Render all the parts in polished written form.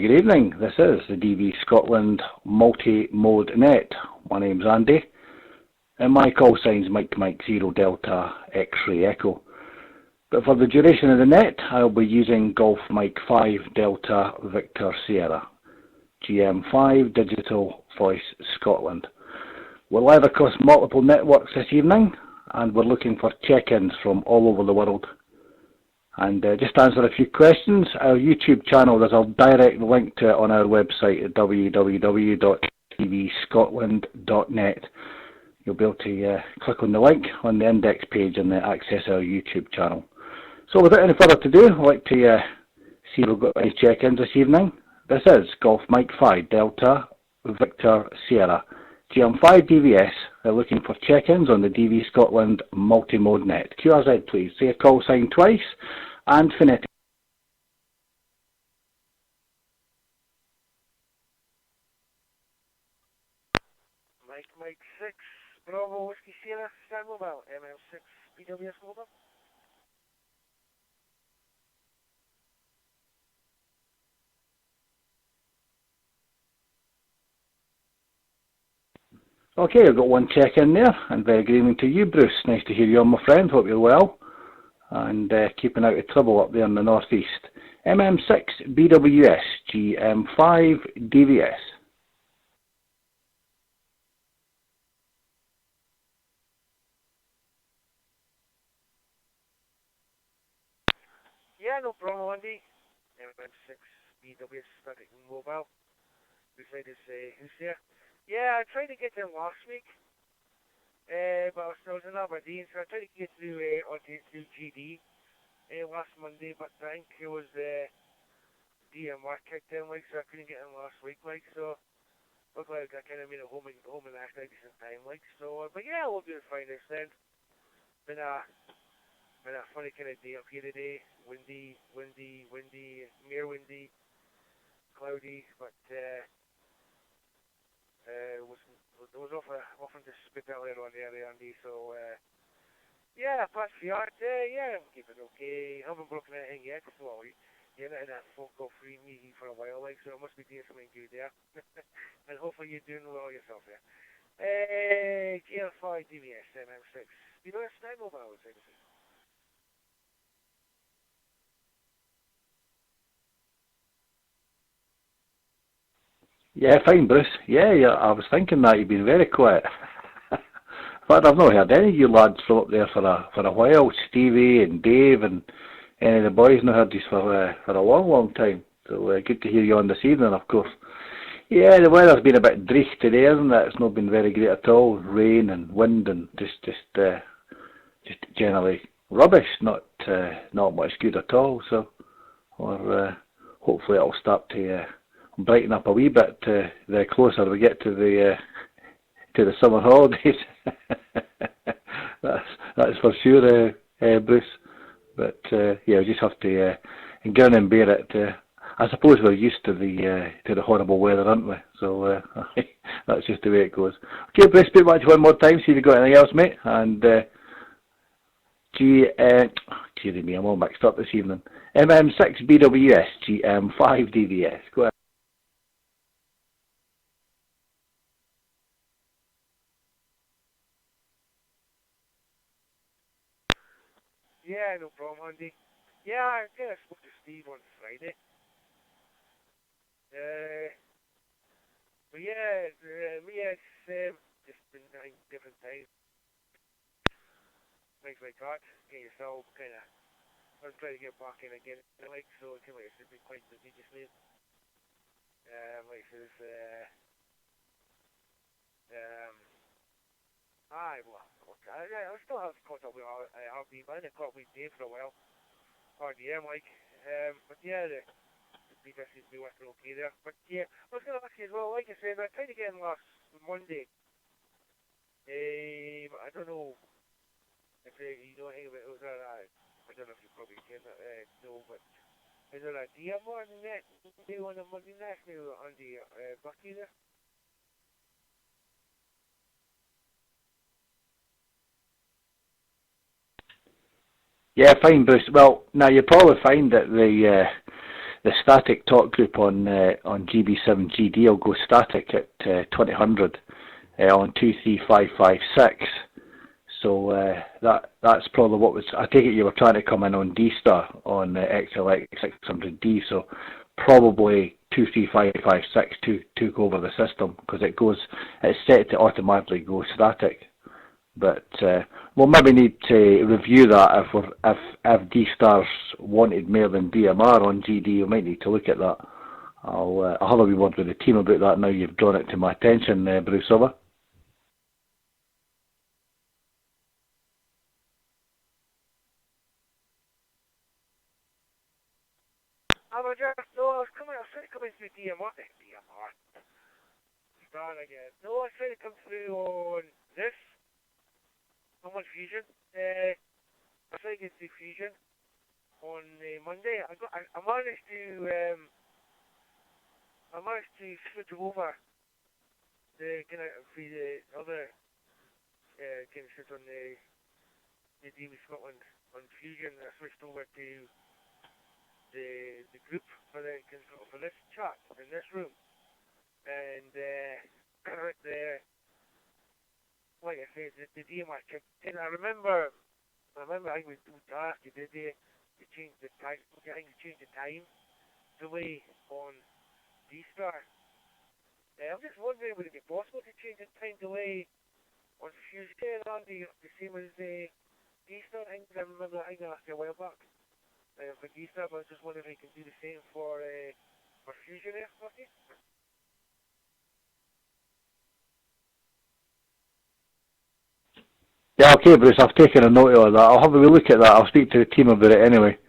good evening. This is the DVScotland multi-mode net. My name's Andy, and my call sign's Mike 0 Delta X-ray Echo. But for the duration of the net, I'll be using Golf Mike 5 Delta Victor Sierra, GM5 Digital Voice Scotland. We're live across multiple networks this evening, and we're looking for check-ins from all over the world. And just to answer a few questions, our YouTube channel, there's a direct link to it on our website at www.tvscotland.net. You'll be able to click on the link on the index page and access our YouTube channel. So without any further ado, I'd like to see if we've got any check-ins this evening. This is Golf Mike 5 Delta Victor Sierra, GM5 DVS. They're looking for check-ins on the DVScotland multi-mode net. QRZ please, say a call sign twice and phonetic. Mike 6, Bravo Whiskey Sierra, stand mobile, ML6, BWS mobile. Okay, I've got one check-in there, and very good evening to you, Bruce. Nice to hear you on, my friend. Hope you're well, and keeping out of trouble up there in the northeast. MM6 BWS GM5 DVS. Yeah, no problem, Andy. MM6 BWS static mobile. Beside this, who's there? Yeah, I tried to get them last week, but I was in Aberdeen, so I tried to get through through GD last Monday, but I think it was DMR kicked in, like, so I couldn't get in last week, like, so looked like I kind of made a home and after a decent time, like, so, but yeah, we'll do it fine this then. Been a funny kind of day up here today, windy, mere windy, cloudy, but was often to spit earlier on there, Andy. So yeah, past the art, yeah, I'm keeping okay. I haven't broken anything yet. So you're not in that phone call free meeting for a while, like, so it must be doing something good there. And hopefully you're doing well yourself there. GL5 DVS MM6. You know, it's time mobile, I think. Yeah, fine, Bruce. Yeah, I was thinking that you've been very quiet. In fact, I've not heard any of you lads from up there for a while. Stevie and Dave and any of the boys not heard you for a long time. So good to hear you on this evening, of course. Yeah, the weather's been a bit dreich today, hasn't it? It's not been very great at all. Rain and wind and just generally rubbish. Not much good at all. So, hopefully it'll start to brighten up a wee bit the closer we get to the summer holidays. that's for sure, Bruce. But yeah, we just have to grin and bear it. I suppose we're used to the horrible weather, aren't we? So that's just the way it goes. Okay, Bruce, speak back to one more time. See if you've got anything else, mate. And dearie me, I'm all mixed up this evening. MM6 BWS GM5 DVS. Go ahead. Yeah, no problem, Andy. Yeah, I kind of spoke to Steve on Friday. But yeah, it's just been different times. Things like that. Get yourself kind of. I was trying to get back in again, like, so it seems like it's been quite busy just now. Like, there's I still have contact with RB, but I didn't caught with Dave for a while. RDM, like, but yeah, the BTS seems to be working okay there. But yeah, I was going to ask you as well, like I said, I tried to get in last Monday. But I don't know if you know anything about it. Was there I don't know if you probably can know, but is there a DMR on the net new on the Monday night new on the Bucky there? Yeah, fine, Bruce. Well, now you'll probably find that the the static talk group on GB7GD will go static at 2000 on 23556. So that's probably what was. I take it you were trying to come in on D-Star on XLX 600D. So probably 23556 took over the system because it's set to automatically go static. But we'll maybe need to review that if D-Star's wanted more than DMR on GD. We might need to look at that. I'll have a wee word with the team about that now you've drawn it to my attention, Bruce. Over. I was trying to come in through DMR. Start again. No, I was trying to come through on this. I'm on Fusion. I was trying to get through Fusion on Monday. I managed to switch over the kind of the other kind of switch on the DVScotland on Fusion. I switched over to the group for this chat in this room, and like I said, the DMR kicked in. I remember I was asked you did they change the time? I think they changed the time delay on D-Star. I'm just wondering, would it be possible to change the time delay on Fusion on the same as the D-Star? I remember I asked you a while back. For D-Star, but I was just wondering if you can do the same for Fusion there, Scotty? Yeah, okay, Bruce. I've taken a note of that. I'll have a wee look at that. I'll speak to the team about it anyway.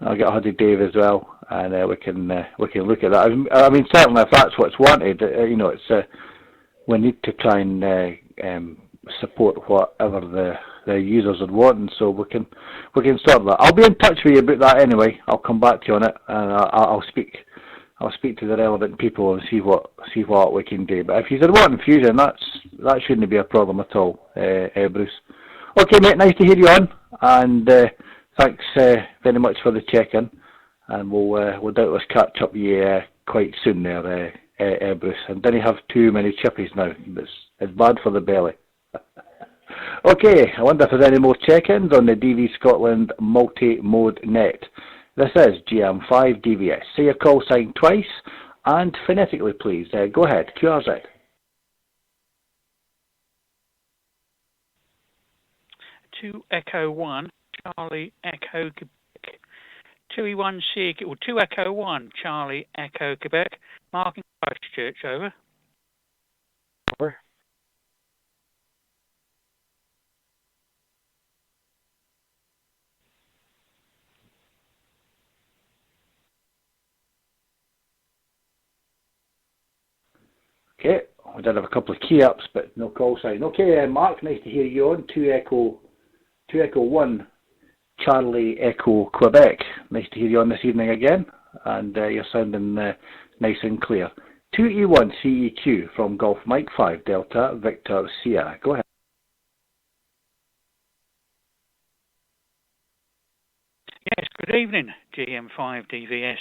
I'll get a hold of Dave as well, and we can look at that. I mean, certainly if that's what's wanted, it's we need to try and support whatever the users are wanting, so we can sort that. I'll be in touch with you about that anyway. I'll come back to you on it, and I'll speak to the relevant people and see what we can do. But if you're wanting Fusion, that shouldn't be a problem at all, Bruce. Okay, mate. Nice to hear you on, and thanks very much for the check-in. And we'll doubtless catch up with you quite soon there, Bruce. And didn't have too many chippies now. It's bad for the belly. Okay, I wonder if there's any more check-ins on the DVScotland multi-mode net. This is GM5 DVS. Say your call sign twice and phonetically, please. Go ahead, QRZ. Two Echo 1, Charlie Echo Quebec. 2E1 C, or 2 Echo 1, Charlie Echo Quebec. Mark in Christchurch, over. Over. Okay, we did have a couple of key ups, but no call sign. Okay, Mark, nice to hear you on 2 Echo 1, Charlie Echo Quebec. Nice to hear you on this evening again, and you're sounding nice and clear. 2E1 CEQ from Golf Mike 5 Delta Victor Sierra. Go ahead. Yes, good evening, GM5 DVS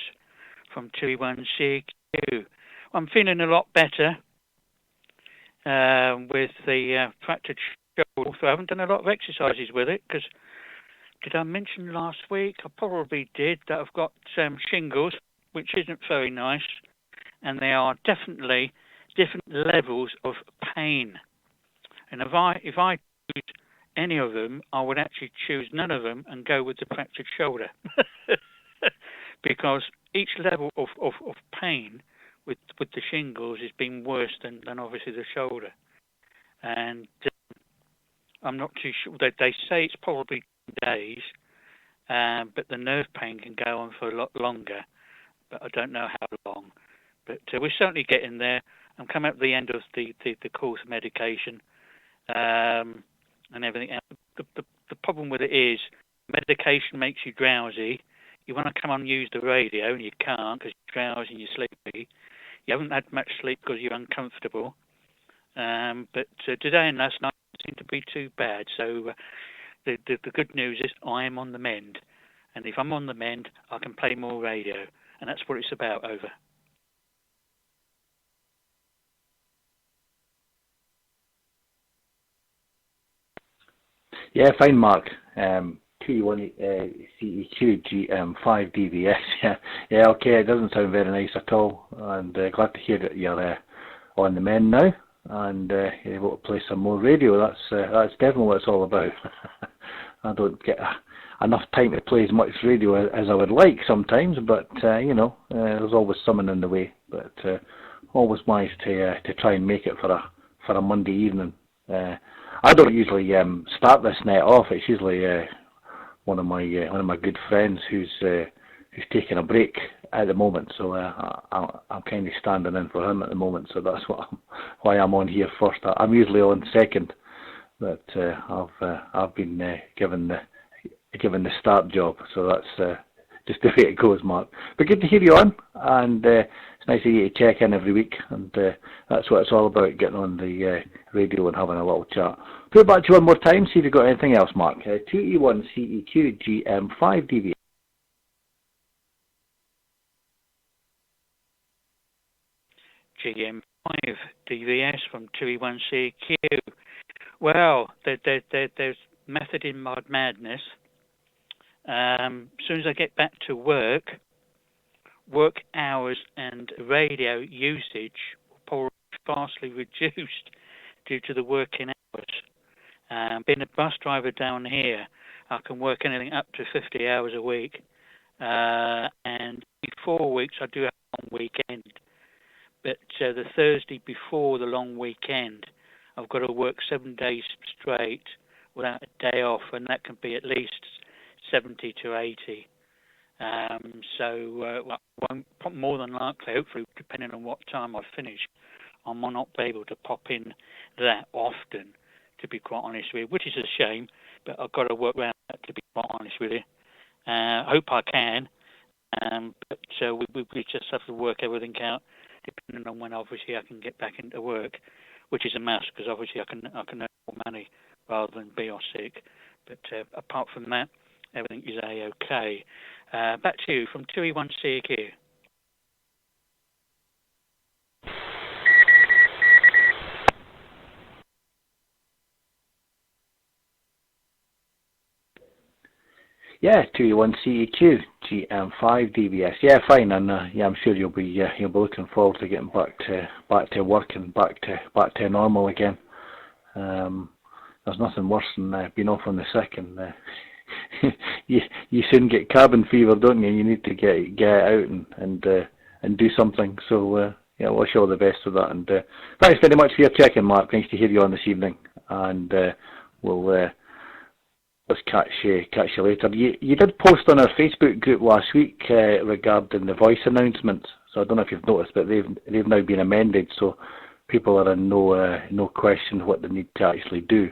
from 2E1 CEQ. I'm feeling a lot better with the fractured shoulder. So I haven't done a lot of exercises with it because did I mention last week? I probably did that I've got shingles, which isn't very nice, and they are definitely different levels of pain. And if I choose any of them, I would actually choose none of them and go with the fractured shoulder because each level of pain with the shingles has been worse than obviously the shoulder. And I'm not too sure. They say it's probably days, but the nerve pain can go on for a lot longer, but I don't know how long. But we're certainly getting there. I'm coming up to the end of the course of medication and everything. The problem with it is medication makes you drowsy. You want to come on and use the radio, and you can't because you're drowsy and you're sleepy. You haven't had much sleep because you're uncomfortable. But today and last night seemed to be too bad. So the good news is I am on the mend. And if I'm on the mend, I can play more radio. and that's what it's about. Over. Yeah, fine, Mark. 2E1 CEQ GM5 DVS. Yeah, okay. It doesn't sound very nice at all, and glad to hear that you're on the mend now, and you're able to play some more radio. That's definitely what it's all about. I don't get enough time to play as much radio as I would like sometimes, but you know, there's always someone in the way. But always nice to try and make it for a Monday evening. I don't usually start this net off. It's usually one of my good friends who's taking a break at the moment. So I'm kind of standing in for him at the moment. So that's why I'm on here first. I'm usually on second, but I've been given the start job. So that's just the way it goes, Mark. But good to hear you on, and it's nice of you to check in every week, and that's what it's all about, getting on the radio and having a little chat. Put it back to you one more time, see if you've got anything else, Mark. 2E1 CEQ GM5 DV. GM5 DVS from 2E1 CEQ. Well, there's method in my madness. As soon as I get back to work hours and radio usage will vastly reduced due to the working hours. Being a bus driver down here, I can work anything up to 50 hours a week, and 4 weeks I do have a long weekend. But the Thursday before the long weekend, I've got to work 7 days straight without a day off, and that can be at least 70 to 80. So more than likely, hopefully, depending on what time I finish, I might not be able to pop in that often, to be quite honest with you, which is a shame, but I've got to work around that, to be quite honest with you. I hope I can, but we just have to work everything out, depending on when obviously I can get back into work, which is a must, because obviously I can earn more money rather than be off sick. But apart from that, everything is A-OK. Back to you from 2E1 CQ. Yeah, 2E1 CEQ GM5 DVS. Yeah, fine, and yeah, I'm sure you'll be looking forward to getting back to work and back to normal again. There's nothing worse than being off on the sick, and you soon get cabin fever, don't you? You need to get out and do something. So yeah, wish you all the best with that, and thanks very much for your check-in, Mark. Nice to hear you on this evening, and we'll. Let's catch you later. You did post on our Facebook group last week regarding the voice announcements. So I don't know if you've noticed, but they've now been amended, so people are in no question what they need to actually do.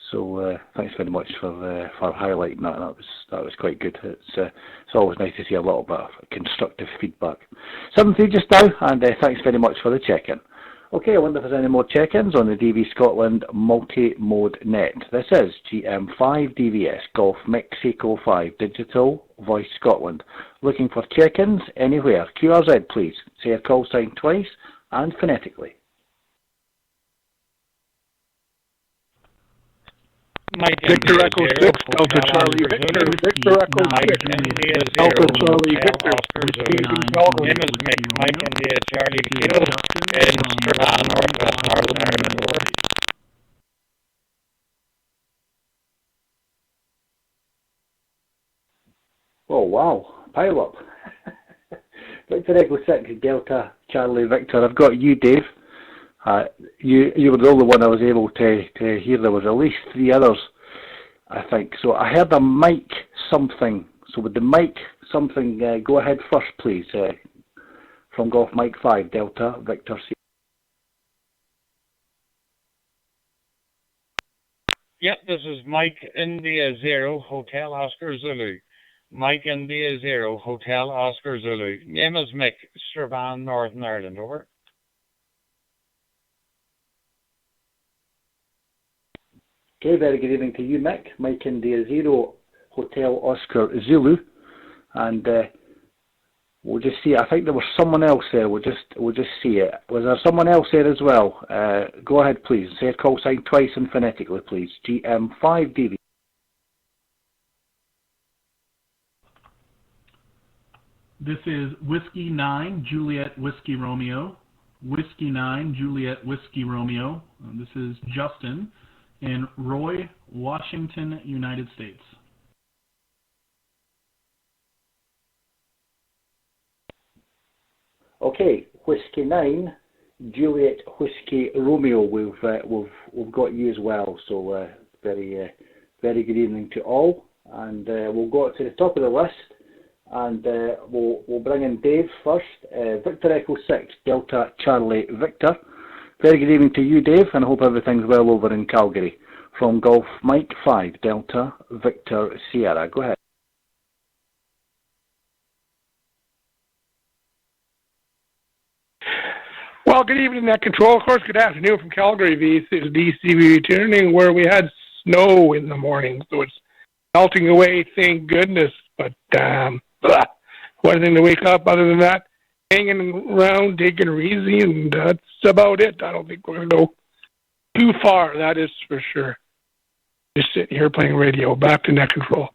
So thanks very much for highlighting that. That was quite good. It's always nice to see a little bit of constructive feedback. 7:03 just now, and thanks very much for the check-in. Okay, I wonder if there's any more check-ins on the DVScotland multi-mode net. This is GM5 DVS Golf Mexico 5 Digital Voice Scotland. Looking for check-ins anywhere. QRZ, please. Say a call sign twice and phonetically. Victor Echo 6, Delta Charlie Victor, Victor Echo 6, Delta Charlie Victor, Name is Mike India Charlie Kilo, and Northwest Northern Ireland. Oh wow, pile up. Victor Echo 6, Delta Charlie Victor. I've got you, Dave. You were the only one I was able to hear. There was at least 3 others, I think. So I heard a mic something. So with the mic something, go ahead first, please. From Golf Mike 5, Delta Victor C. Yep, this is Mike India 0, Hotel Oscar Zulu. Mike India 0, Hotel Oscar Zulu. Name is Mick, Strabane, Northern Ireland, over. Okay, very good evening to you, Mick. Mike India 0, Hotel Oscar Zulu. And We'll just see it. I think there was someone else there. We'll just see it. Was there someone else there as well? Go ahead, please. Say a call sign twice and phonetically, please. GM5DV. This is Whiskey 9, Juliet Whiskey Romeo. Whiskey 9, Juliet Whiskey Romeo. This is Justin in Roy, Washington, United States. Okay, Whiskey 9, Juliet Whiskey Romeo. We've got you as well. So very good evening to all, and we'll go to the top of the list. And we'll bring in Dave first. Victor Echo 6, Delta Charlie Victor. Very good evening to you, Dave, and I hope everything's well over in Calgary. From Golf Mike 5, Delta Victor Sierra. Go ahead. Well, good evening, Net Control. Of course, good afternoon from Calgary. This is DCV returning, where we had snow in the morning, so it's melting away, thank goodness. But one thing to wake up. Other than that, hanging around, taking it easy, and that's about it. I don't think we're going to go too far, that is for sure. Just sitting here playing radio. Back to Net Control.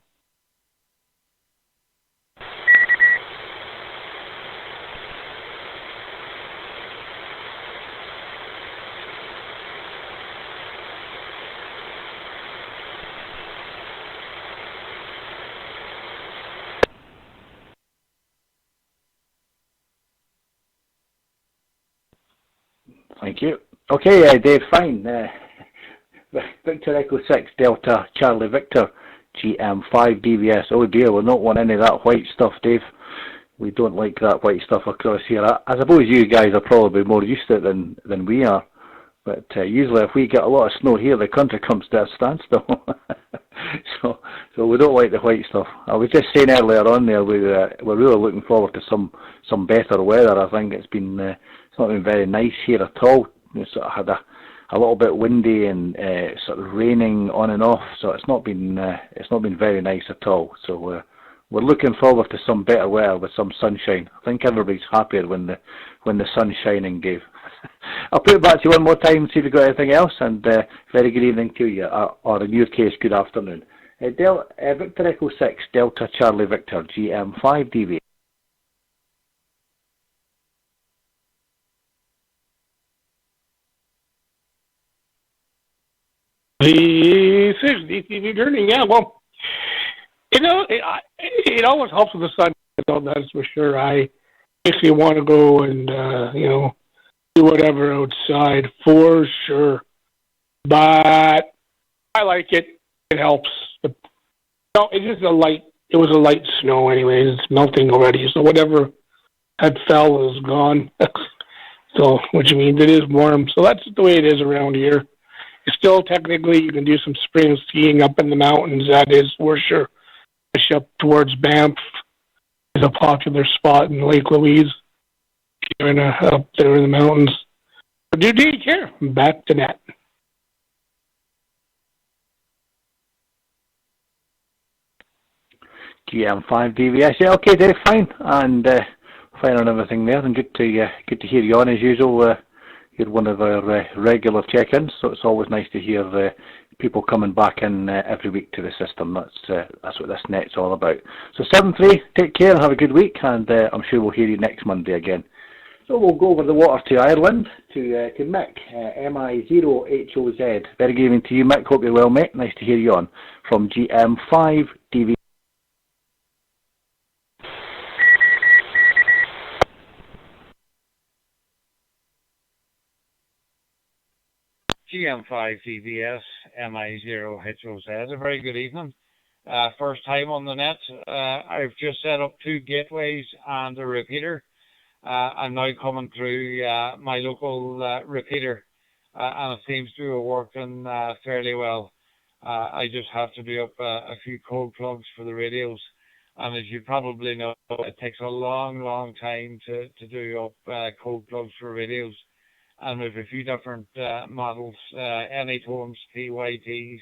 Thank you. Okay, Dave, fine. Victor Echo 6, Delta Charlie Victor, GM5 DVS. Oh dear, we're not want any of that white stuff, Dave. We don't like that white stuff across here. I suppose you guys are probably more used to it than we are. But usually if we get a lot of snow here, the country comes to a standstill. so we don't like the white stuff. I was just saying earlier on there, we're really looking forward to some better weather. I think it's not been very nice here at all. It's sort of had a little bit windy and sort of raining on and off. So it's not been very nice at all. So we're looking forward to some better weather with some sunshine. I think everybody's happier when the sun's shining, Dave. I'll put it back to you one more time and see if you've got anything else, and very good evening to you, or in your case, good afternoon. Victor Echo 6, Delta Charlie Victor, GM5 DV. The 6 DCV turning, yeah, well, it always helps with the sun, that's for sure. I basically want to go and, do whatever outside for sure. But I like it. It helps. But, it was a light snow anyways. It's melting already. So whatever had fell is gone. So, which means it is warm. So that's the way it is around here. It's still technically, you can do some spring skiing up in the mountains. That is for sure. Up towards Banff is a popular spot in Lake Louise. Up there in the mountains. But do you care? Back to Net. GM5 DVS. Yeah, okay, Dave, fine. And fine on everything there. And good to hear you on as usual. You're one of our regular check-ins, so it's always nice to hear people coming back in every week to the system. That's what this net's all about. So 7-3, take care and have a good week, and I'm sure we'll hear you next Monday again. So we'll go over the water to Ireland, to Mick, MI0HOZ. Very good evening to you, Mick. Hope you're well, mate. Nice to hear you on from GM5 DV. GM5 DVS, MI0HOZ. A very good evening. First time on the net. I've just set up 2 gateways and a repeater. I'm now coming through my local repeater, and it seems to be working fairly well. I just have to do up a few code plugs for the radios, and as you probably know, it takes a long time to do up code plugs for radios, and there's a few different models, Anytones, TYTs,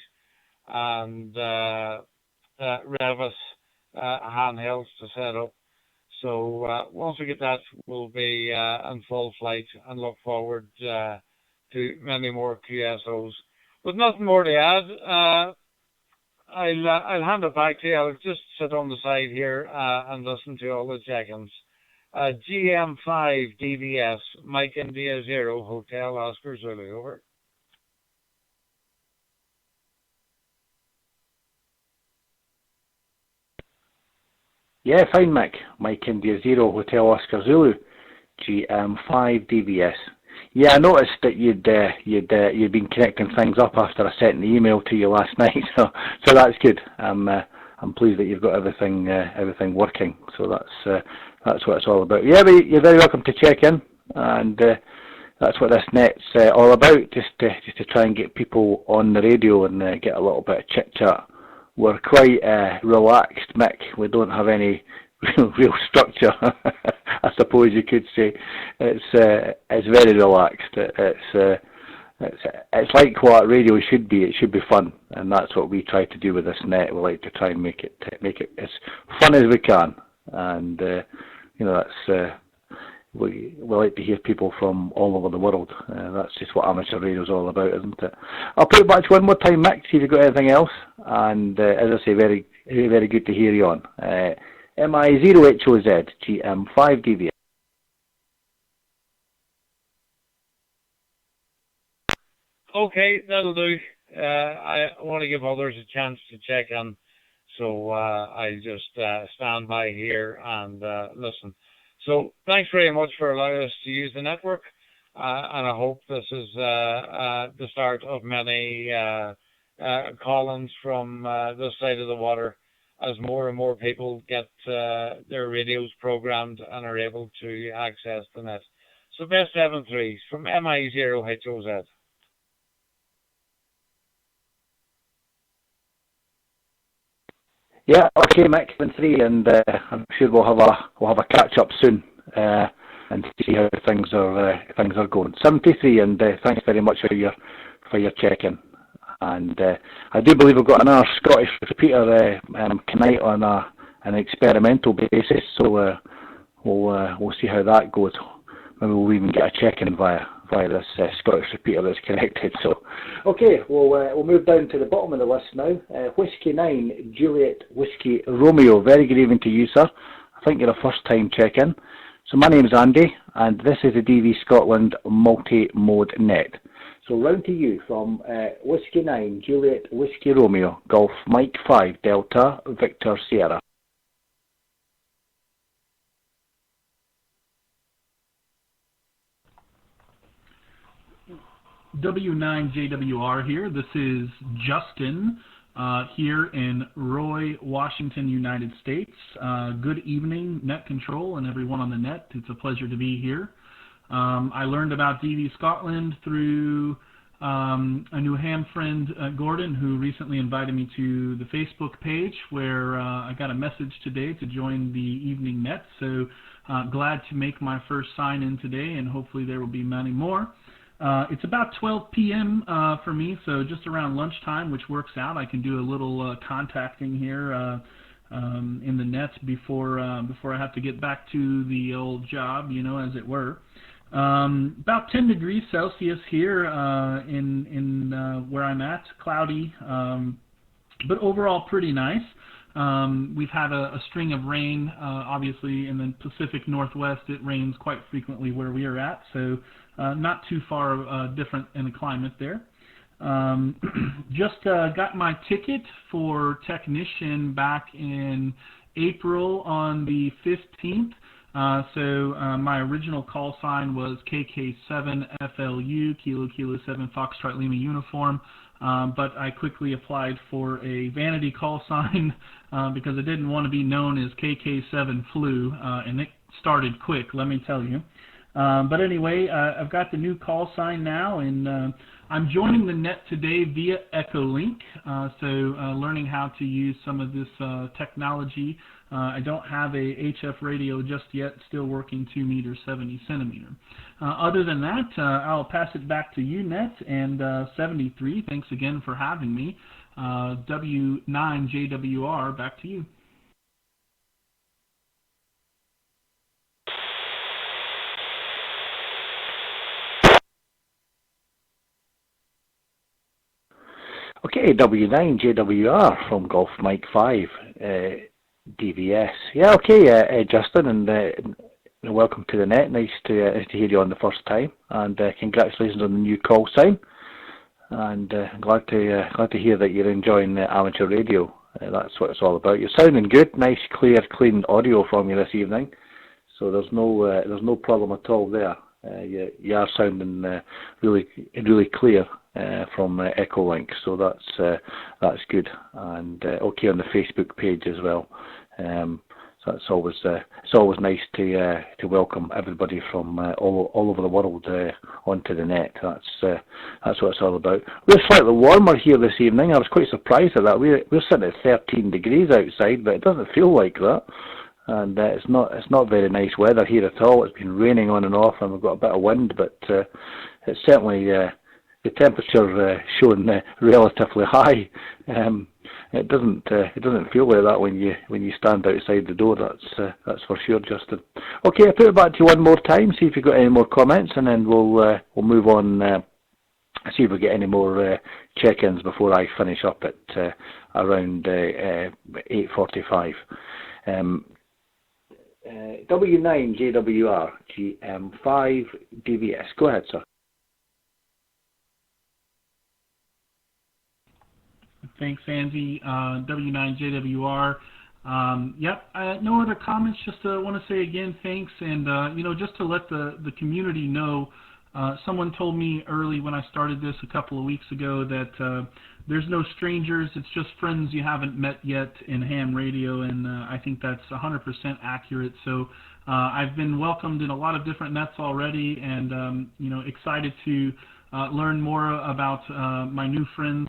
and Revis handhelds to set up. So once we get that, we'll be in full flight and look forward to many more QSOs. With nothing more to add, I'll hand it back to you. I'll just sit on the side here and listen to all the check-ins. GM5 DVS, Mike India 0, Hotel Oscar Zulu, over. Yeah, fine, Mick. Mike India 0, Hotel Oscar Zulu, GM5 DVS. Yeah, I noticed that you'd been connecting things up after I sent the email to you last night, so that's good. I'm pleased that you've got everything working. So that's what it's all about. Yeah, but you're very welcome to check in, and that's what this net's all about. Just to try and get people on the radio and get a little bit of chit chat. We're quite relaxed, Mick. We don't have any real structure, I suppose you could say. It's very relaxed. It's like what radio should be. It should be fun, and that's what we try to do with this net. We like to try and make it as fun as we can, and that's we like to hear people from all over the world. That's just what amateur radio is all about, isn't it? I'll put it back to one more time, Mick, see if you've got anything else. And as I say, very, very good to hear you on. MI0HOZ, GM5DV. Okay, that'll do. I want to give others a chance to check in, so I just stand by here and listen. So thanks very much for allowing us to use the network, and I hope this is the start of many call-ins from this side of the water as more and more people get their radios programmed and are able to access the net. So best 7-3s from MI0HOZ. Yeah, okay, Mick, 7-3, and I'm sure we'll have a catch up soon and see how things are going. 73, and thanks very much for your check-in. And I do believe we've got another Scottish repeater tonight on an experimental basis, so we'll see how that goes. Maybe we'll even get a check-in via this Scottish repeater that's connected. So, okay, we'll move down to the bottom of the list now. Whiskey 9, Juliet Whiskey Romeo. Very good evening to you, sir. I think you're a first-time check-in. So my name's Andy, and this is the DVScotland multi-mode net. So round to you from Whiskey 9, Juliet Whiskey Romeo, Golf Mike 5, Delta Victor Sierra. W9JWR here. This is Justin here in Roy, Washington, United States. Good evening, Net Control and everyone on the net. It's a pleasure to be here. I learned about DVScotland through a New Ham friend, Gordon, who recently invited me to the Facebook page where I got a message today to join the evening net. So glad to make my first sign-in today, and hopefully there will be many more. It's about 12 p.m. For me, so just around lunchtime, which works out. I can do a little contacting here in the net before I have to get back to the old job, as it were. About 10 degrees Celsius here in where I'm at, cloudy, but overall pretty nice. We've had a string of rain, obviously in the Pacific Northwest. It rains quite frequently where we are at, so not too far different in the climate there. Just got my ticket for technician back in April on the 15th. So my original call sign was KK7FLU, Kilo Kilo 7 Foxtrot Lima Uniform, but I quickly applied for a vanity call sign because I didn't want to be known as KK7 Flu, and it started quick, let me tell you. But anyway, I've got the new call sign now, and I'm joining the net today via Echolink, so learning how to use some of this technology. I don't have a HF radio just yet, still working 2 meter, 70 centimeter. Other than that, I'll pass it back to you, Net, and 73, thanks again for having me. W9JWR, back to you. Okay, W9JWR from Golf Mike 5, DVS. Yeah, okay, Justin, and welcome to the net. Nice to hear you on the first time, and congratulations on the new call sign. And glad to hear that you're enjoying amateur radio. That's what it's all about. You're sounding good, nice, clear, clean audio from you this evening. So there's no problem at all there. You are sounding really clear from Echolink, so that's good. And okay on the Facebook page as well. So it's always nice to welcome everybody from all over the world onto the net. That's what it's all about. We're slightly warmer here this evening. I was quite surprised at that. We're sitting at 13 degrees outside, but it doesn't feel like that. And it's not very nice weather here at all. It's been raining on and off, and we've got a bit of wind, but it's certainly the temperature showing relatively high. It doesn't feel like that when you stand outside the door. That's for sure, Justin. Okay, I'll put it back to you one more time. See if you've got any more comments, and then we'll move on. See if we get any more check-ins before I finish up at around 8:45. W9JWR GM5 DVS. Go ahead, sir. Thanks, Andy. W9JWR. Yep. No other comments. Just want to say again, thanks, and just to let the community know. Someone told me early when I started this a couple of weeks ago that there's no strangers, it's just friends you haven't met yet in ham radio, and I think that's 100% accurate. So I've been welcomed in a lot of different nets already, and excited to learn more about my new friends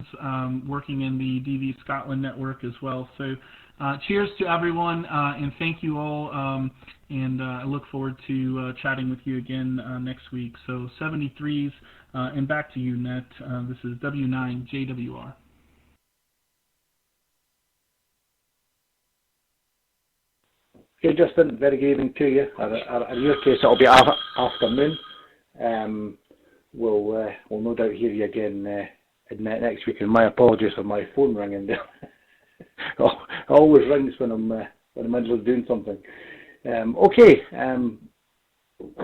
working in the DVScotland network as well. So cheers to everyone, and thank you all, and I look forward to chatting with you again next week. So 73s, and back to you, Net. This is W9JWR. Okay, Justin, very good evening to you. In your case, it'll be afternoon. We'll no doubt hear you again next week, and my apologies for my phone ringing there. It always rings when I'm in the middle of doing something. Okay, I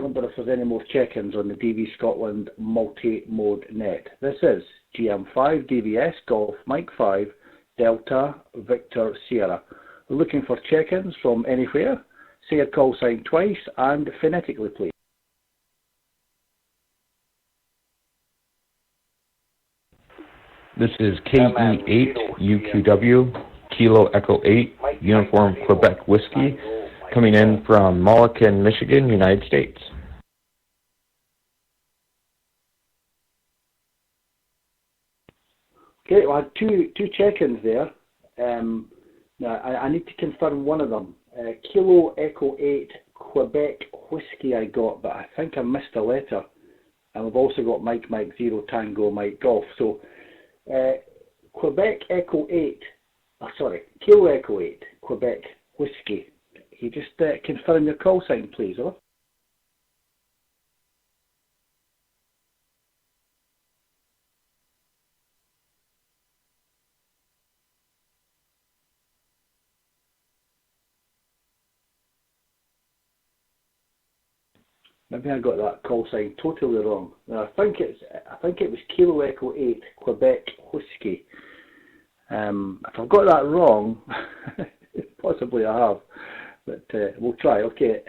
wonder if there's any more check-ins on the DVScotland multi-mode net. This is GM5 DVS Golf Mike 5 Delta Victor Sierra. We're looking for check-ins from anywhere. Say your call sign twice and phonetically, please. This is KE8UQW, Kilo Echo 8, Uniform Quebec Whiskey, coming in from Mulliken, Michigan, United States. Okay, well, I had two check-ins there. Now, I need to confirm one of them. Kilo Echo 8 Quebec Whiskey I got, but I think I missed a letter. And we've also got Mike 0 Tango Mike Golf. So Quebec Echo 8, Kilo Echo 8 Quebec Whiskey. Can you just confirm your call sign, please, or? Maybe I got that call sign totally wrong. No, I think it was Kilo Echo 8 Quebec Whiskey. If I've got that wrong, possibly I have, but we'll try. Okay,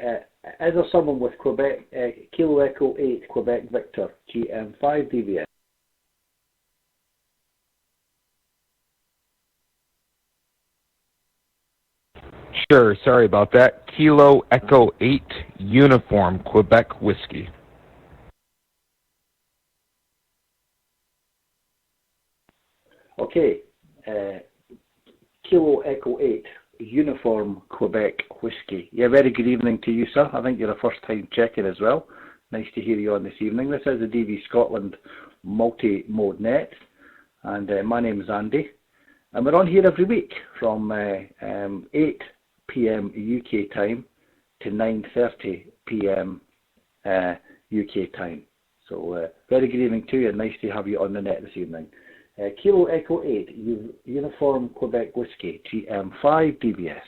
is there someone with Quebec Kilo Echo 8 Quebec Victor GM5 DVS? Sure, sorry about that. Kilo Echo 8 Uniform Quebec Whiskey. Okay, Kilo Echo 8 Uniform Quebec Whiskey. Yeah, very good evening to you, sir. I think you're a first-time check-in as well. Nice to hear you on this evening. This is the DVScotland multi-mode net, and my name is Andy. And we're on here every week from 8 p.m. UK time to 9:30 p.m. UK time. So very good evening to you, and nice to have you on the net this evening. Kilo Echo 8, Uniform Quebec Whiskey, GM5 DVS.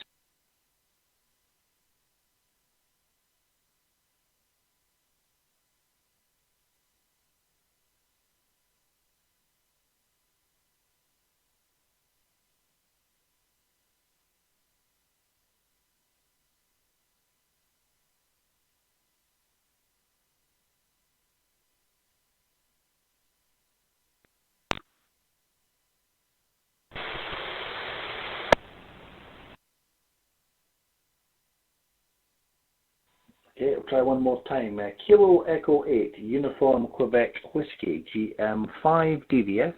Okay, we'll try one more time. Kilo Echo 8, Uniform Quebec Whiskey, GM5 DVS.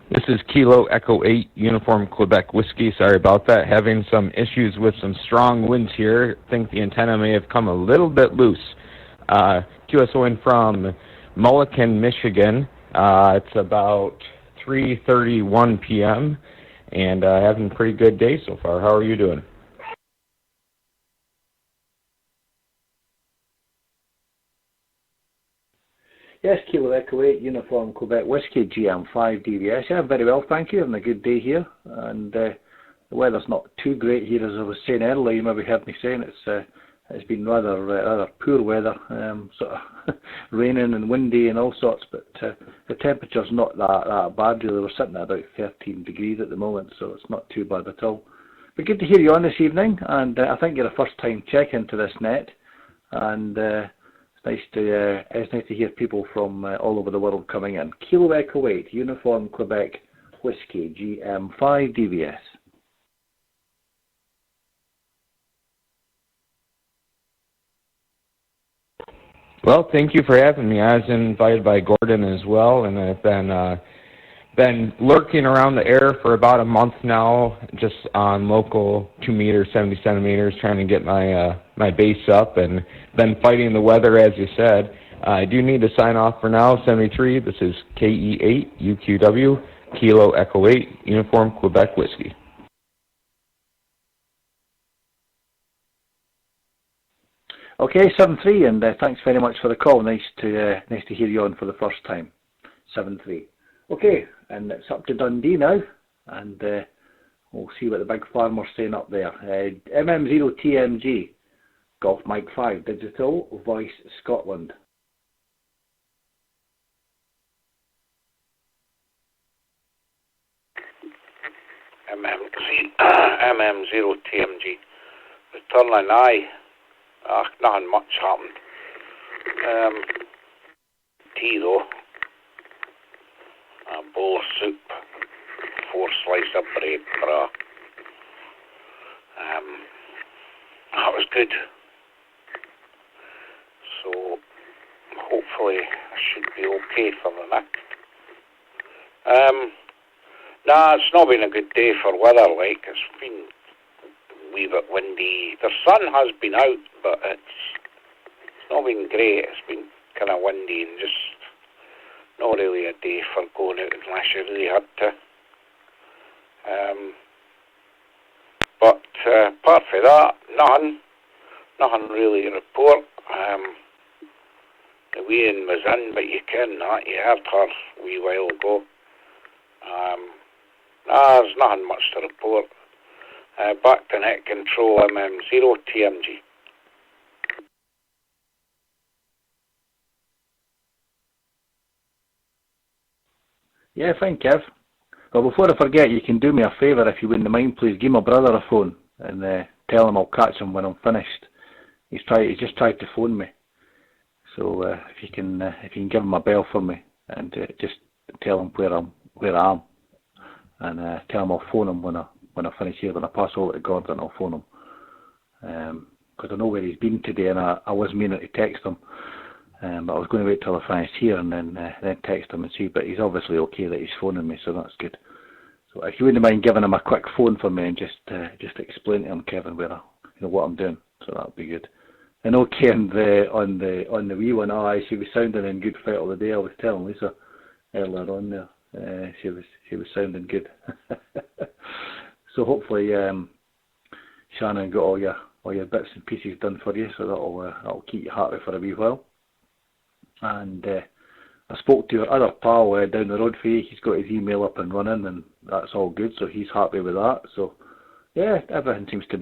This is Kilo Echo 8, Uniform Quebec Whiskey. Sorry about that. Having some issues with some strong winds here. I think the antenna may have come a little bit loose. QSO in from Mulliken, Michigan. It's about 3:31 p.m. and having a pretty good day so far. How are you doing? Yes, Kilo Echo 8, Uniform Quebec Whiskey, GM5 DVS. Yeah, very well, thank you. Having a good day here. And the weather's not too great here, as I was saying earlier. You maybe heard me saying it's been rather poor weather, sort of raining and windy and all sorts. But the temperature's not that bad really. We're sitting at about 13 degrees at the moment, so it's not too bad at all. But good to hear you on this evening, and I think you're a first-time check into this net, and it's nice to hear people from all over the world coming in. Kilo Echo 8, Uniform Quebec Whiskey, GM5 DVS. Well, thank you for having me. I was invited by Gordon as well, and I've been lurking around the air for about a month now, just on local 2 meters, 70 centimeters, trying to get my base up, and been fighting the weather, as you said. I do need to sign off for now. 73. This is KE8 UQW Kilo Echo 8 Uniform Quebec Whiskey. Okay, 7-3, and thanks very much for the call. Nice to hear you on for the first time. 7-3. Okay, and it's up to Dundee now, and we'll see what the big farmer's saying up there. MM0TMG, Golf Mike 5, Digital Voice Scotland. MM0TMG, return an eye. Nothing much happened. Tea though. A bowl of soup, 4 slices of bread, brah. That was good. So hopefully I should be okay for the night. Nah, it's not been a good day for weather. Like, it's been a wee bit windy. The sun has been out, but it's not been great. It's been kind of windy and just not really a day for going out unless you really had to. But apart from that, nothing really to report. The wean was in, but you heard her a wee while ago. There's nothing much to report. Back to net control, MM0TMG. Yeah, fine, Kev. Well, before I forget, you can do me a favour if you wouldn't mind, please. Give my brother a phone and tell him I'll catch him when I'm finished. He's just tried to phone me. So if you can give him a bell for me and just tell him where I am, and tell him I'll phone him when I finish here. When I pass over to Gordon, I'll phone him because I know where he's been today, and I was meaning to text him. But I was going to wait till I finished here and then text him and see. But he's obviously okay that he's phoning me, so that's good. So if you wouldn't mind giving him a quick phone for me and just explain to him, Kevin, where what I'm doing, so that'll be good. I know Ken on the wee one. She was sounding in good fight all the day. I was telling Lisa earlier on there. She was sounding good. So hopefully Shannon got all all your bits and pieces done for you, so that'll keep you happy for a wee while. And I spoke to your other pal down the road for you. He's got his email up and running, and that's all good, so he's happy with that. So yeah, everything seems to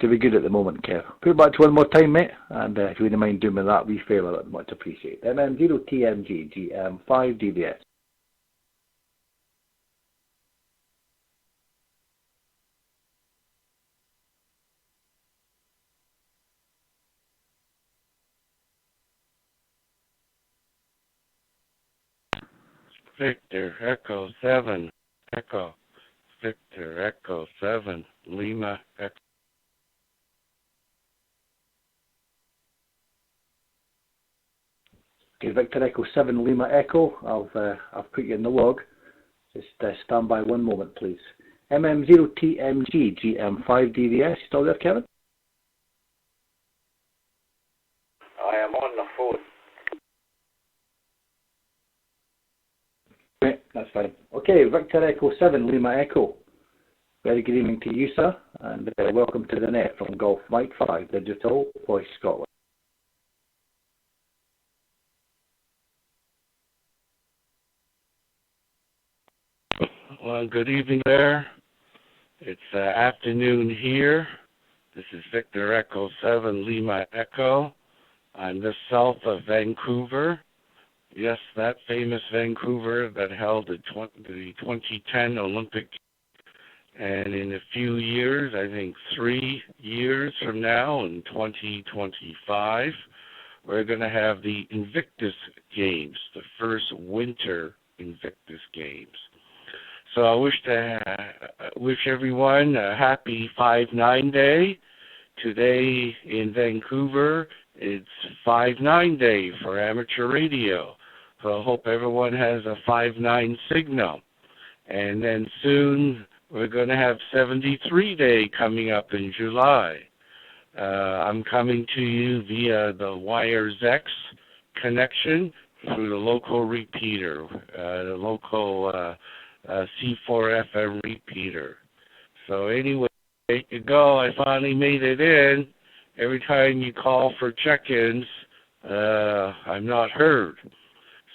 be good at the moment, Kev. Put it back to one more time, mate, and if you wouldn't mind doing me that wee favour, I'd much appreciate it. MM0TMG GM5 DVS. Victor Echo 7 Echo Victor Echo 7 Lima Echo. Okay, Victor Echo 7 Lima Echo. I've put you in the log. Just stand by one moment, please. MM0TMG GM5 DVS. Still there, Kevin? I am on the phone. Okay, that's fine. Okay, Victor Echo 7 Lima Echo. Very good evening to you, sir, and welcome to the net from Golf Mike 5 Digital Voice Scotland. Well, good evening there. It's afternoon here. This is Victor Echo 7 Lima Echo. I'm just south of Vancouver. Yes, that famous Vancouver that held the 2010 Olympic. And in a few years, I think 3 years from now, in 2025, we're going to have the Invictus Games, the first winter Invictus Games. So I wish everyone a happy 5-9 day. Today in Vancouver, it's 5-9 day for amateur radio. So I hope everyone has a 5-9 signal. And then soon we're going to have 73 day coming up in July. I'm coming to you via the Wires X connection through the local repeater, the local C4 FM repeater. So anyway, there you go. I finally made it in. Every time you call for check-ins, I'm not heard.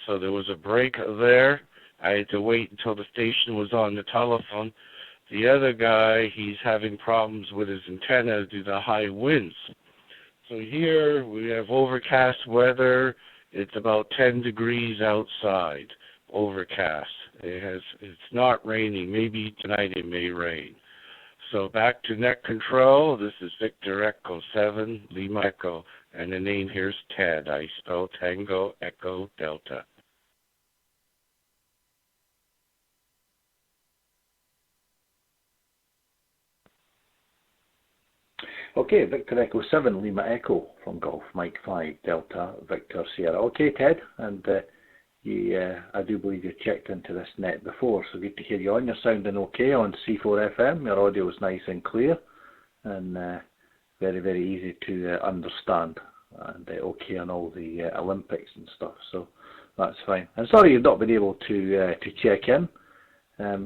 So there was a break there. I had to wait until the station was on the telephone. The other guy, he's having problems with his antenna due to high winds. So here we have overcast weather. It's about 10 degrees outside, overcast. It's not raining. Maybe tonight it may rain. So back to net control. This is Victor Echo 7 Lima Echo, and the name here's Ted. I spell Tango Echo Delta. Okay, Victor Echo 7 Lima Echo from Golf Mike 5 Delta Victor Sierra. Okay, Ted, and I do believe you checked into this net before, so good to hear you on. You're sounding okay on C4 FM. Your audio is nice and clear, and very, very easy to understand, and okay on all the Olympics and stuff, so that's fine. I'm sorry you've not been able to check in.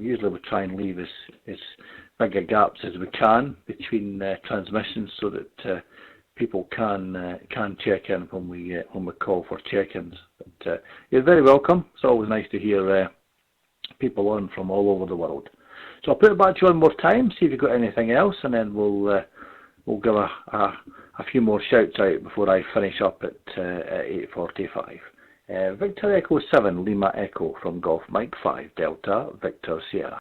Usually we try and leave as bigger gaps as we can between transmissions so that people can check in when we call for check-ins. But you're very welcome. It's always nice to hear people on from all over the world. So I'll put it back to you one more time, see if you've got anything else, and then we'll give a few more shouts out before I finish up at 8:45. Victor Echo 7 Lima Echo from Golf Mike 5 Delta Victor Sierra.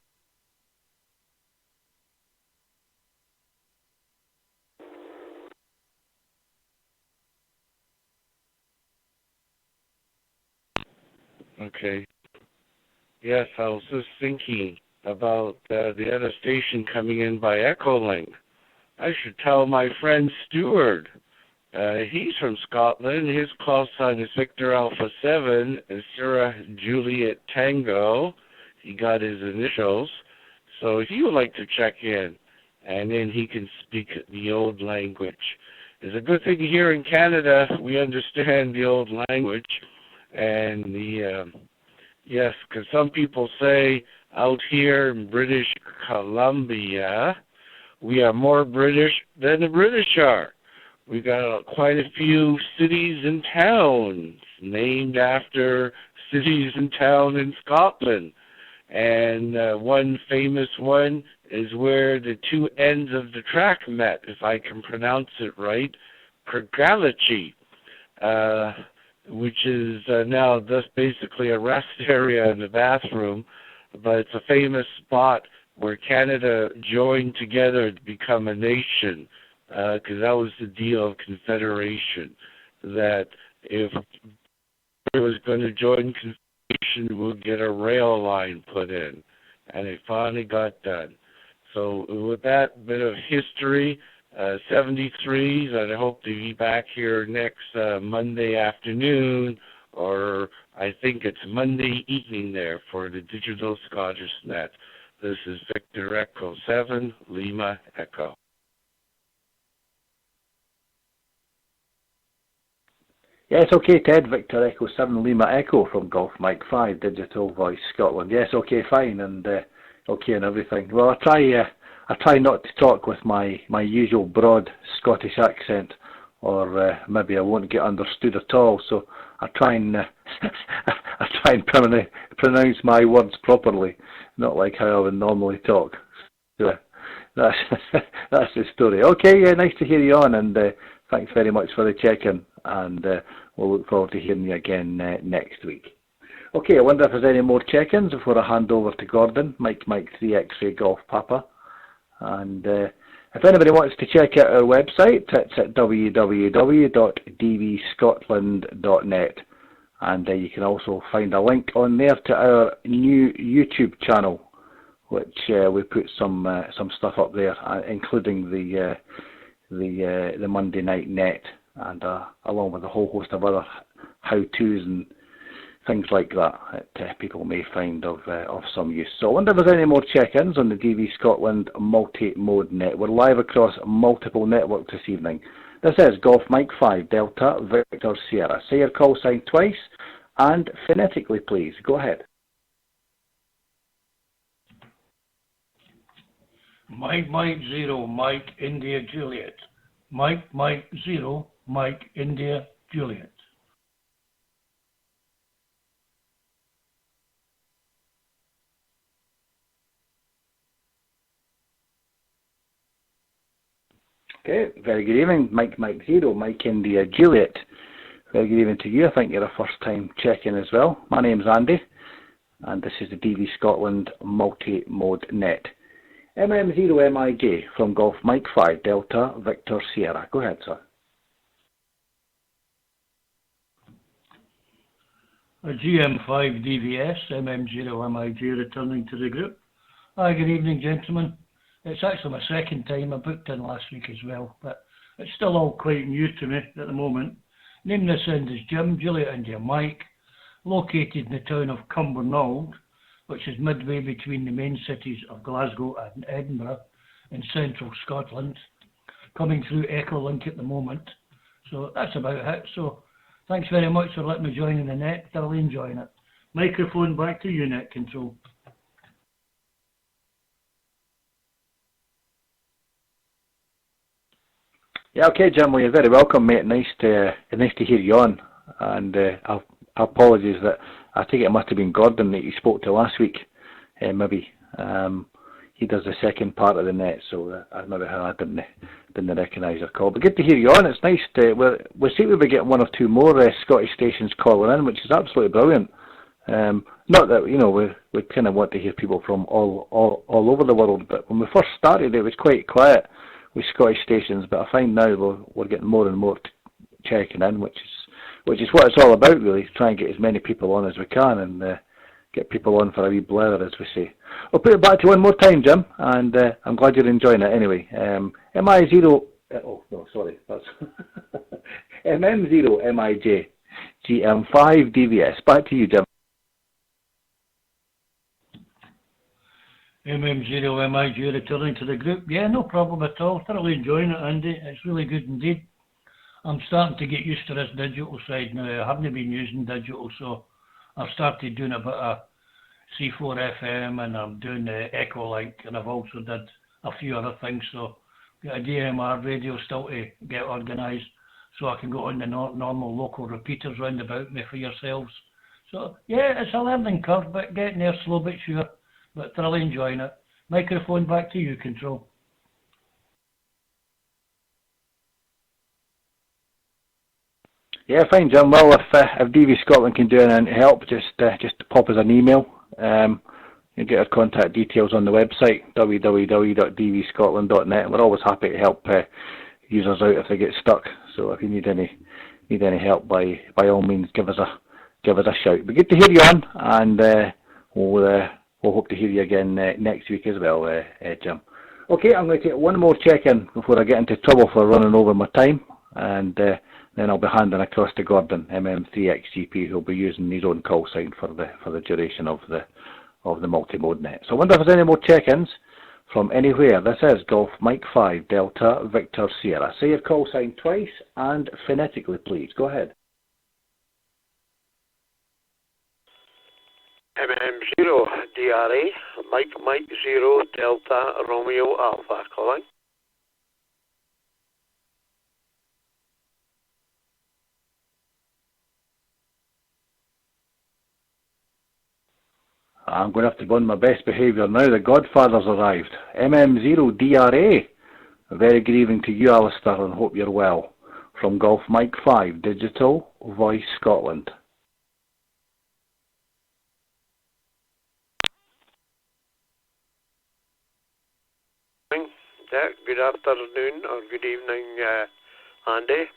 Okay. Yes, I was just thinking about the other station coming in by Echolink. I should tell my friend Stuart. He's from Scotland. His call sign is Victor Alpha 7, Sierra Juliet Tango. He got his initials. So he would like to check in, and then he can speak the old language. It's a good thing here in Canada we understand the old language. And yes, because some people say out here in British Columbia, we are more British than the British are. We got quite a few cities and towns named after cities and towns in Scotland. And one famous one is where the two ends of the track met, if I can pronounce it right, Pergalachi, which is now just basically a rest area and a bathroom, but it's a famous spot where Canada joined together to become a nation, because that was the deal of Confederation, that if it was going to join Confederation, we'll get a rail line put in, and it finally got done. So with that bit of history, 73s, I hope to be back here next Monday afternoon, or I think it's Monday evening there for the Digital Scottish Net. This is Victor Echo 7, Lima Echo. Yes, okay, Ted. Victor Echo 7 Lima Echo from Golf Mike 5 Digital Voice Scotland. Yes, okay, fine, and okay and everything. Well, I try not to talk with my usual broad Scottish accent, or maybe I won't get understood at all. So I try and pronounce my words properly, not like how I would normally talk. So that's the story. Okay, yeah, nice to hear you on, and thanks very much for the check-in, and we'll look forward to hearing you again next week. Okay, I wonder if there's any more check-ins before I hand over to Gordon, Mike 3 X-Ray Golf Papa. And if anybody wants to check out our website, it's at www.DVScotland.net, and you can also find a link on there to our new YouTube channel, which we put some stuff up there, including the Monday Night Net, and along with a whole host of other how-tos and things like that people may find of some use. So I wonder if there's any more check-ins on the DV Scotland multi-mode net. We're live across multiple networks this evening. This is Golf Mike 5 Delta Victor Sierra. Say your call sign twice and phonetically, please. Go ahead. Mike 0 Mike India Juliet. Mike 0 Mike India Juliet. Okay, very good evening, Mike 0, Mike India Juliet. Very good evening to you. I think you're a first-time check-in as well. My name's Andy, and this is the DV Scotland multi-mode net. MM0MIJ from Golf Mike 5 Delta Victor Sierra. Go ahead, sir. A GM5 DVS MM0MIJ returning to the group. Hi, good evening, gentlemen. It's actually my second time. I booked in last week as well, but it's still all quite new to me at the moment. Name this end is Jim, Juliet India Mike, located in the town of Cumbernauld, which is midway between the main cities of Glasgow and Edinburgh in central Scotland, coming through Echolink at the moment. So that's about it. So thanks very much for letting me join in the net. Thoroughly enjoying it. Microphone back to you, net control. Yeah, okay, Jim. Well, you're very welcome, mate. Nice to hear you on. And apologies that I think it must have been Gordon that you spoke to last week. Maybe he does the second part of the net, so maybe I didn't recognise your call. But good to hear you on. It's nice to we seem to be getting one or two more Scottish stations calling in, which is absolutely brilliant. Not that we kind of want to hear people from all over the world, but when we first started, it was quite quiet with Scottish stations, but I find now we're getting more and more checking in, which is what it's all about, really. Try and get as many people on as we can, and get people on for a wee blather, as we say. I'll put it back to you one more time, Jim, and I'm glad you're enjoying it anyway. MI0, oh no, sorry, that's MM0MIJ GM5 DVS. Back to you, Jim. MM0MIJ returning to the group. Yeah, no problem at all. Thoroughly enjoying it, Andy. It's really good indeed. I'm starting to get used to this digital side now. I haven't been using digital, so I've started doing a bit of C4 FM, and I'm doing the Echolink, and I've also did a few other things. So got a DMR radio still to get organised, so I can go on the normal local repeaters round about me for yourselves. So yeah, it's a learning curve, but getting there slow but sure, but thoroughly enjoying it. Microphone back to you, Control. Yeah, fine, Jim. Well, if DVScotland can do anything to help, just pop us an email. You get our contact details on the website, www.dvscotland.net. We're always happy to help users out if they get stuck. So if you need any help, by all means, give us a shout. But good to hear you on, and we'll hope to hear you again next week as well, Jim. Okay, I'm going to take one more check-in before I get into trouble for running over my time, and then I'll be handing across to Gordon, MM3XGP, who'll be using his own call sign for the duration of the multi-mode net. So I wonder if there's any more check-ins from anywhere. This is Golf Mike 5 Delta Victor Sierra. Say your call sign twice and phonetically, please. Go ahead. MM0 DRA Mike 0 Delta Romeo Alpha calling. I'm going to have to go on my best behaviour now. The Godfather's arrived. MM0 DRA. A very good evening to you, Allstar, and hope you're well. From Golf Mike 5 Digital Voice Scotland. Yeah, good afternoon or good evening, Andy.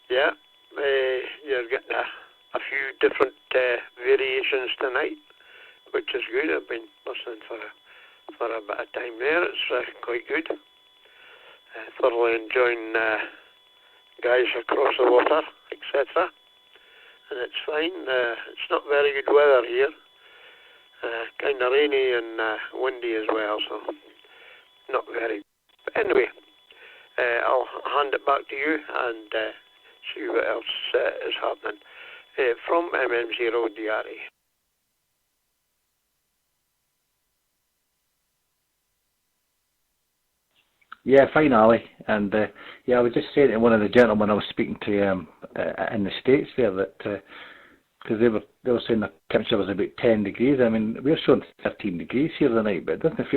Yeah, you're getting a few different variations tonight, which is good. I've been listening for a bit of time there. It's quite good. Thoroughly enjoying guys across the water, etc. And it's fine. It's not very good weather here. Kind of rainy and windy as well, so not very. But anyway, I'll hand it back to you and see what else is happening. From MM0 DRA. Yeah, fine, Ali. And yeah, I was just saying to one of the gentlemen I was speaking to in the States there that because they were saying the temperature was about 10 degrees. I mean, we're showing 13 degrees here tonight, but it doesn't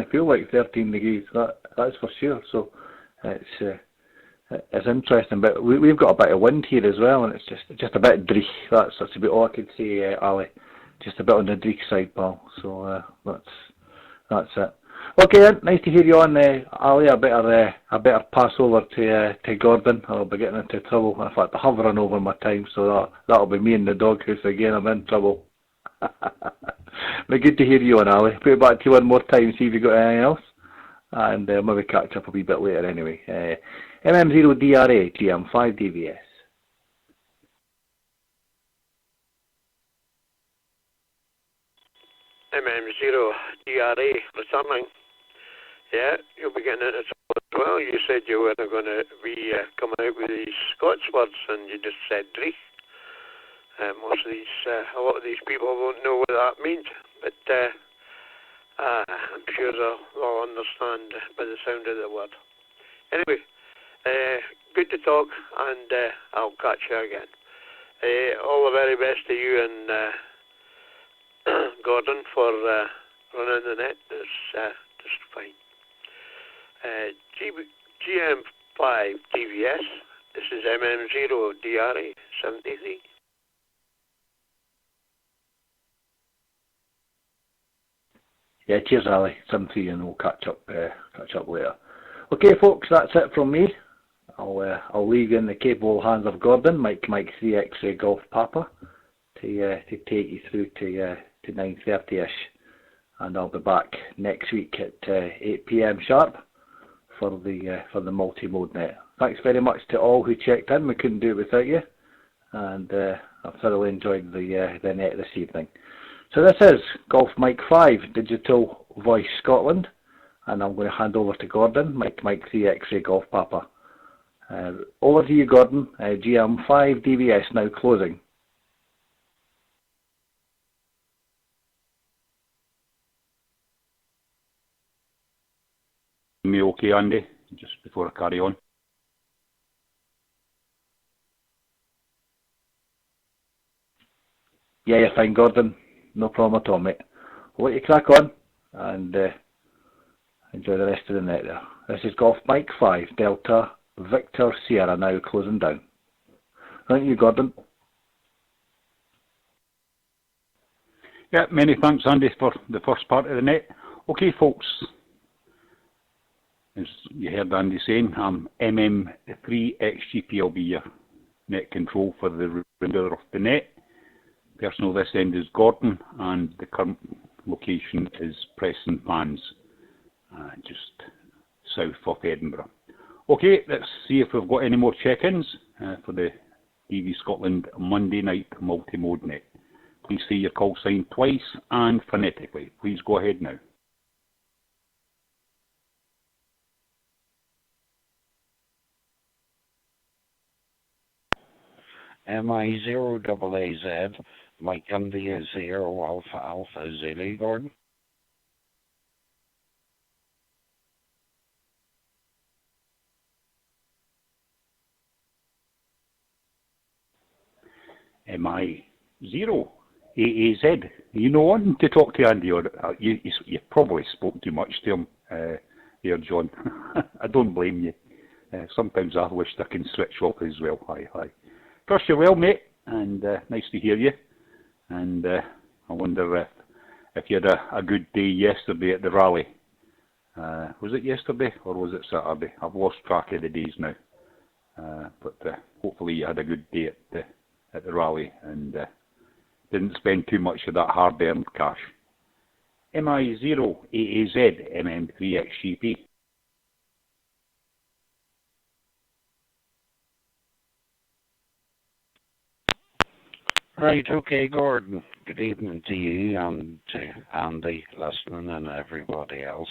feel like 13 degrees. That's for sure. So it's interesting, but we've got a bit of wind here as well, and it's just a bit dreich. That's about all I could say, Ali. Just a bit on the dreich side, pal. So that's it. Okay, then. Nice to hear you on, Ali. I better pass over to Gordon. I'll be getting into trouble. In fact, I have run over my time, so that'll be me in the doghouse again. I'm in trouble. But good to hear you on, Ali. Put it back to you one more time, see if you got anything else, and maybe catch up a wee bit later anyway. MM0 DRA GM5 DVS. MM0 DRA returning. Yeah, you'll be getting into trouble as well. You said you were going to be coming out with these Scots words, and you just said dreich. A lot of these people won't know what that means, but I'm sure they'll understand by the sound of the word. Anyway, good to talk, and I'll catch you again. All the very best to you and Gordon for running the net. It's just fine. GM5 DVS. This is MM0 DRA 73. Yeah, cheers, Ali. 73, and we'll catch up later. Okay, folks, that's it from me. I'll leave you in the capable hands of Gordon, Mike 3 X-Ray Golf Papa, to take you through to 9:30ish, and I'll be back next week at 8 p.m. sharp for the multi-mode net. Thanks very much to all who checked in. We couldn't do it without you, and I've thoroughly enjoyed the net this evening. So this is Golf Mike 5 Digital Voice Scotland, and I'm going to hand over to Gordon, Mike 3 X-Ray Golf Papa. Over to you, Gordon. GM5 DVS now closing. me okay, Andy, just before I carry on? Yeah, you're fine, Gordon. No problem at all, mate. I'll let you crack on and enjoy the rest of the night there. This is Golf Mike 5, Delta, Victor Sierra, now closing down. Thank you, Gordon. Yeah, many thanks, Andy, for the first part of the net. Okay, folks, as you heard Andy saying, I'm MM3XGP. I'll be your net control for the remainder of the net. Person on this end is Gordon, and the current location is Preston Fans, just south of Edinburgh. Okay, let's see if we've got any more check-ins for the DVScotland Monday night multi-mode net. Please say your call sign twice and phonetically. Please go ahead now. MI0AAZ, Mike India 0 Alpha Alpha Zulu, Gordon. MI0 AAZ. You know one to talk to, Andy, or you probably spoke too much to him there, John. I don't blame you. Sometimes I wish I can switch off as well. Hi. Trust you're well, mate, and nice to hear you. And I wonder if you had a good day yesterday at the rally. Was it yesterday or was it Saturday? I've lost track of the days now. But hopefully you had a good day at the rally and didn't spend too much of that hard-earned cash. MI0AAZ MM3XGP. Right, okay, Gordon. Good evening to you and to Andy listening and everybody else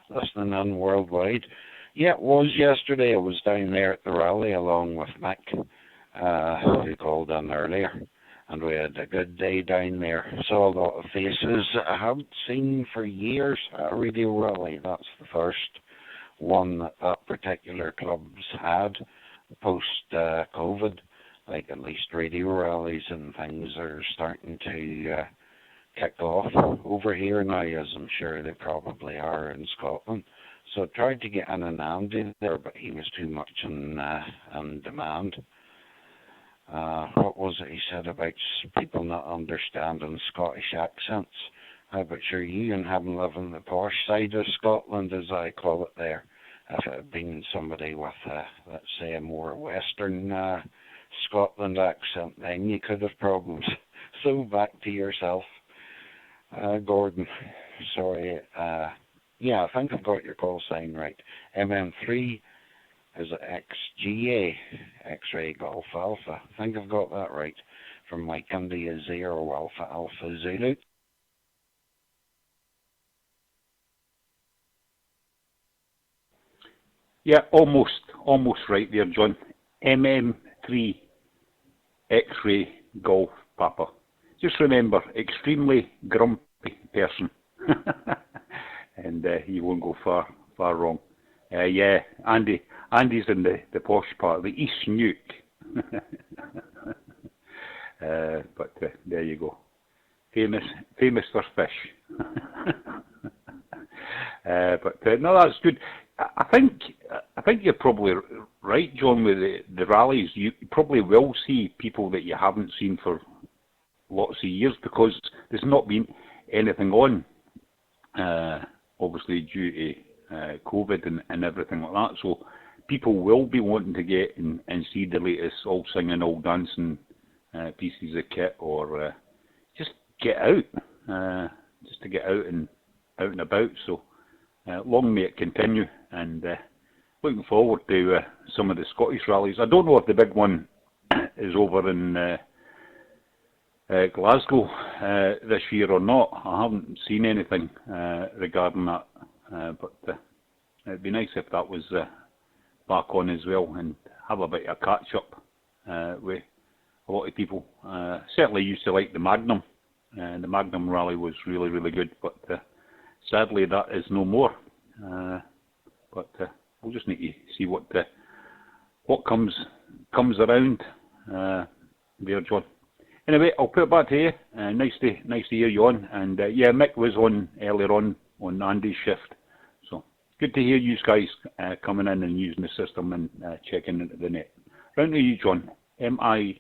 listening in worldwide. Yeah, it was yesterday. I was down there at the rally along with Mick, who called in earlier, and we had a good day down there. Saw a lot of faces I haven't seen for years at a radio rally. That's the first one that particular club's had post-COVID. Like at least radio rallies and things are starting to kick off over here now, as I'm sure they probably are in Scotland. So I tried to get in an Andy there, but he was too much in demand. What was it he said about people not understanding Scottish accents? How about sure you and having lived on the posh side of Scotland, as I call it there. If it had been somebody with, let's say, a more Western Scotland accent, then you could have problems. So back to yourself, Gordon. Sorry. Yeah, I think I've got your call sign right. MM3 is XGA, X-Ray Golf Alpha. I think I've got that right. From Mike India 0 Alpha Alpha Zulu. Yeah, almost right there, John. MM3 X-Ray Golf Papa. Just remember, extremely grumpy person. And you won't go far wrong. Yeah, Andy's in the posh part, the East Nuke. But there you go. Famous for fish. But no, that's good. I think you're probably right, John, with the rallies. You probably will see people that you haven't seen for lots of years because there's not been anything on, obviously due to COVID and everything like that. So people will be wanting to get and see the latest all singing, all dancing pieces of kit, or just get out, just to get out and about. So long may it continue, and looking forward to some of the Scottish rallies. I don't know if the big one is over in Glasgow this year or not. I haven't seen anything regarding that, but it'd be nice if that was back on as well, and have a bit of a catch up with a lot of people. Certainly used to like the Magnum. The Magnum rally was really good, but sadly that is no more. but we'll just need to see what comes around there, John. Anyway, I'll put it back to you. Nice to hear you on. And yeah, Mick was on earlier on Andy's shift. So good to hear you guys coming in and using the system and checking into the net. Round to you, John. MI0AAZ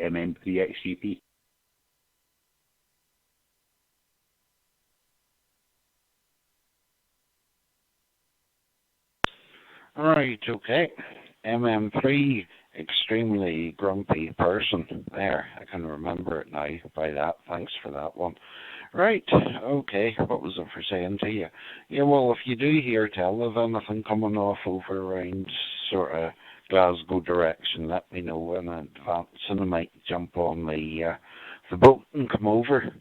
MM3XGP. Right, okay. MM3, extremely grumpy person. There, I can remember it now by that. Thanks for that one. Right, okay, what was I for saying to you? Yeah, well, if you do hear tell of anything coming off over around sort of Glasgow direction, let me know in advance and I might jump on the boat and come over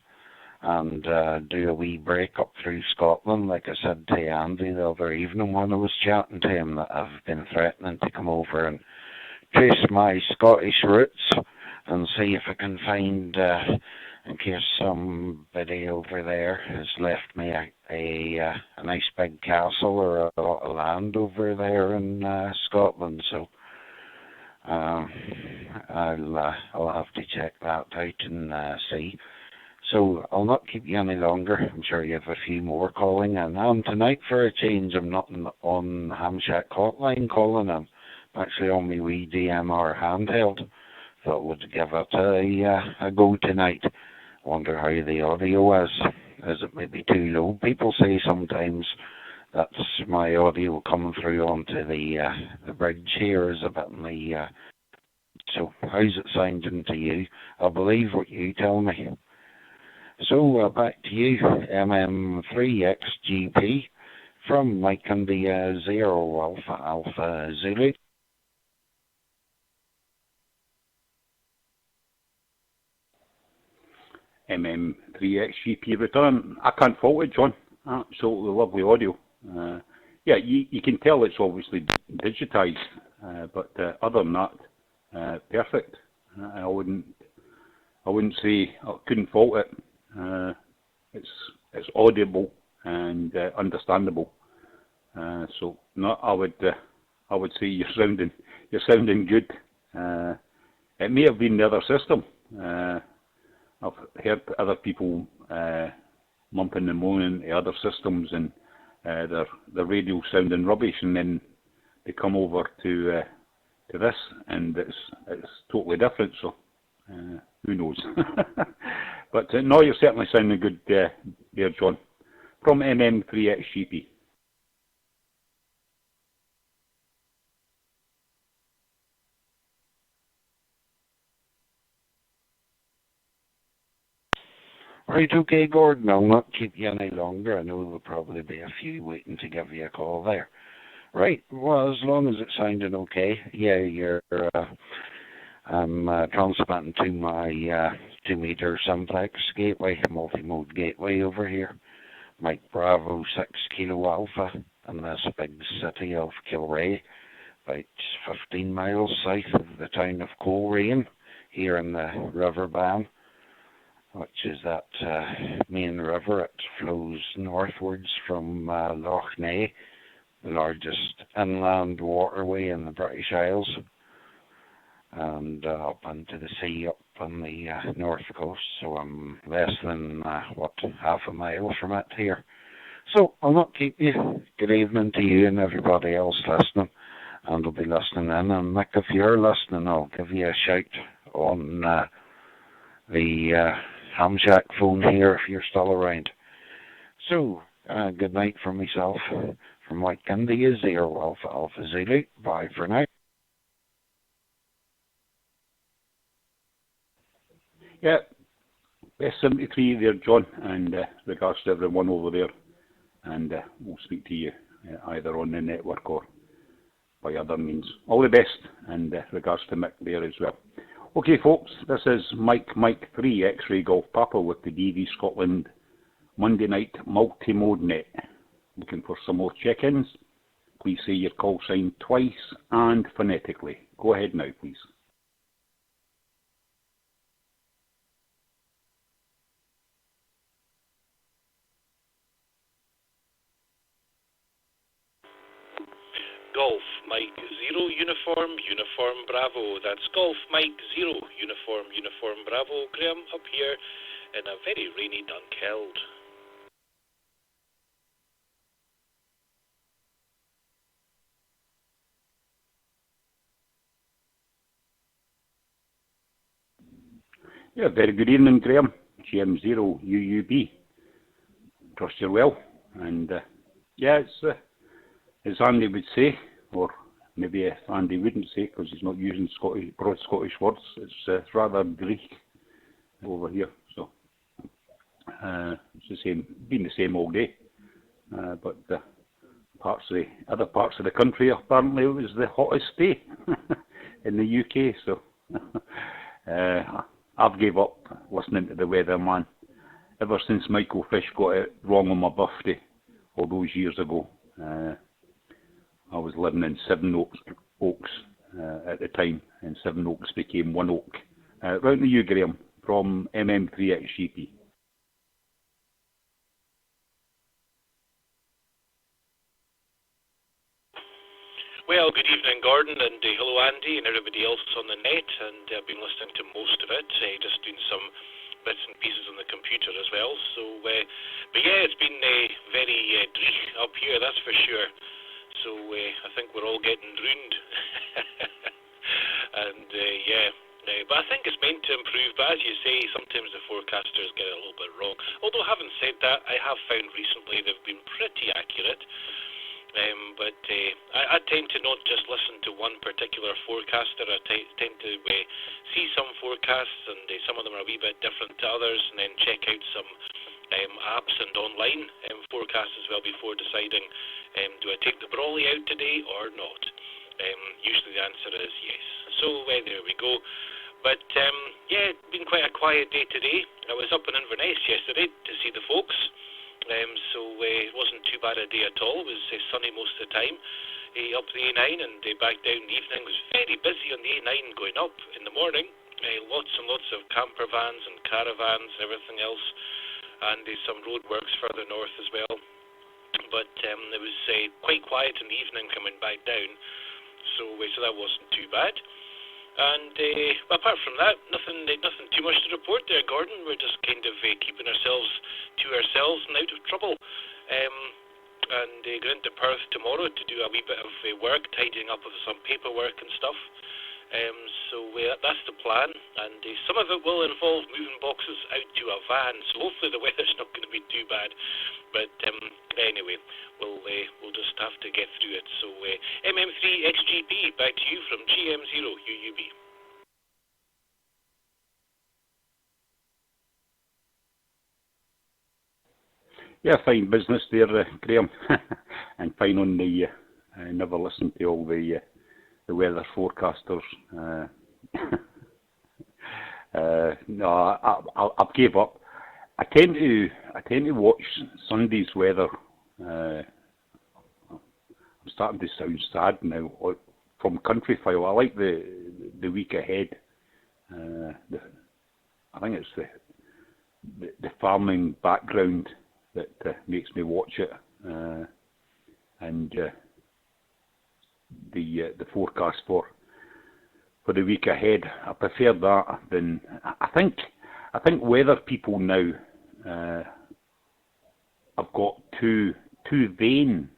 and do a wee break up through Scotland. Like I said to Andy the other evening when I was chatting to him, that I've been threatening to come over and trace my Scottish roots and see if I can find, in case somebody over there has left me a nice big castle or a lot of land over there in Scotland. So I'll have to check that out and see. So I'll not keep you any longer. I'm sure you have a few more calling in. And tonight, for a change, I'm not on Hamshack Hotline calling. I'm actually on my wee DMR handheld. Thought would give it a go tonight. Wonder how the audio is. Is it maybe too low? People say sometimes that's my audio coming through onto the bridge here is a bit in the... So how's it sounding to you? I'll believe what you tell me. So back to you, MM3XGP from Mike and the 0 Alpha Zulu. MM3XGP return. I can't fault it, John. Absolutely lovely audio. Yeah, you can tell it's obviously digitised, but other than that, perfect. I wouldn't say I couldn't fault it. It's audible and understandable. So no, I would say you're sounding good. It may have been the other system. I've heard other people mumping and moaning at other systems and their radio sounding rubbish, and then they come over to this and it's totally different. So who knows? But no, you're certainly sounding good there, John, from MM3XGP. Right, okay, Gordon, I'll not keep you any longer. I know there'll probably be a few waiting to give you a call there. Right, well, as long as it's sounding okay, yeah, I'm transplanting to my 2-meter simplex gateway, multi-mode gateway over here. Mike Bravo 6 Kilo Alpha in this big city of Kilrea, about 15 miles south of the town of Coleraine, here in the River Bann, which is that main river. It flows northwards from Loch Ness, the largest inland waterway in the British Isles, and up into the sea up on the north coast. So I'm less than half a mile from it here. So I'll not keep you. Good evening to you and everybody else listening, and I'll be listening in. And Mick, if you're listening, I'll give you a shout on the Hamshack phone here if you're still around. So good night from myself, from Mike India 0 Alpha Zulu. Bye for now. Yeah, S73 there, John, and regards to everyone over there, and we'll speak to you either on the network or by other means. All the best, and regards to Mick there as well. Okay, folks, this is Mike 3 X-Ray Golf Papa with the DVScotland Monday night multi-mode net. Looking for some more check-ins? Please say your call sign twice and phonetically. Go ahead now, please. Mike 0 Uniform Bravo. That's Golf Mike 0 Uniform Bravo. Graham up here in a very rainy Dunkeld. Yeah, very good evening, Graham. GM0 UUB. Trust you're well. And yeah, it's as Andy would say, or maybe if Andy wouldn't say because he's not using broad Scottish words, it's rather bleak over here. So it's the same, been the same all day. But other parts of the country, apparently it was the hottest day in the UK. So I've gave up listening to the weatherman ever since Michael Fish got it wrong on my birthday all those years ago. I was living in Sevenoaks at the time, and Sevenoaks became One Oak. Round to you, Graham, from MM3XGP. Well, good evening, Gordon, and hello, Andy, and everybody else on the net. And I've been listening to most of it, just doing some bits and pieces on the computer as well. So, but yeah, it's been very dreich up here, that's for sure. So I think we're all getting ruined. And yeah, but I think it's meant to improve. But as you say, sometimes the forecasters get it a little bit wrong. Although having said that, I have found recently they've been pretty accurate. But I tend to not just listen to one particular forecaster. I tend to see some forecasts, and some of them are a wee bit different to others, and then check out some apps and online forecasts as well before deciding, do I take the brolly out today or not? Usually the answer is yes. So there we go. But yeah, it's been quite a quiet day today. I was up in Inverness yesterday to see the folks. So it wasn't too bad a day at all. It was sunny most of the time. Up the A9 and back down in the evening. It was very busy on the A9 going up in the morning. Lots and lots of camper vans and caravans and everything else. And some roadworks further north as well. But it was quite quiet in the evening coming back down. So that wasn't too bad. And apart from that, nothing too much to report there, Gordon. We're just kind of keeping ourselves to ourselves and out of trouble. And going to Perth tomorrow to do a wee bit of work, tidying up of some paperwork and stuff. So that's the plan. And some of it will involve moving boxes out to a van. So hopefully the weather's not going to be too bad. But anyway, we'll just have to get through it. So MM3XGP, back to you from GM0 UUB. Yeah, fine business there, Graham. And fine on the. I never listened to all the weather forecasters. No, I've gave up. I tend to watch Sunday's weather. I'm starting to sound sad now. From Countryfile, I like the week ahead. I think it's the farming background that makes me watch it, and the forecast for the week ahead. I prefer that than I think weather people now have got too vain.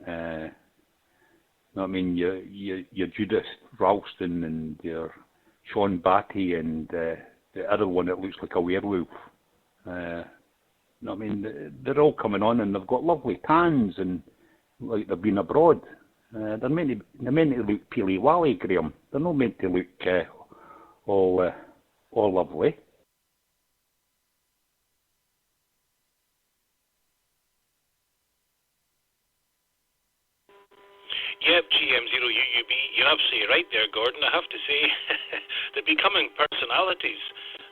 I mean, your Judith Ralston and your Sean Batty and the other one that looks like a werewolf. I mean, they're all coming on and they've got lovely tans and like they've been abroad. They're meant to look peely-wally, Graham. They're not meant to look all lovely. Yep, GM0 UUB, you're absolutely right there, Gordon. I have to say, they're becoming personalities.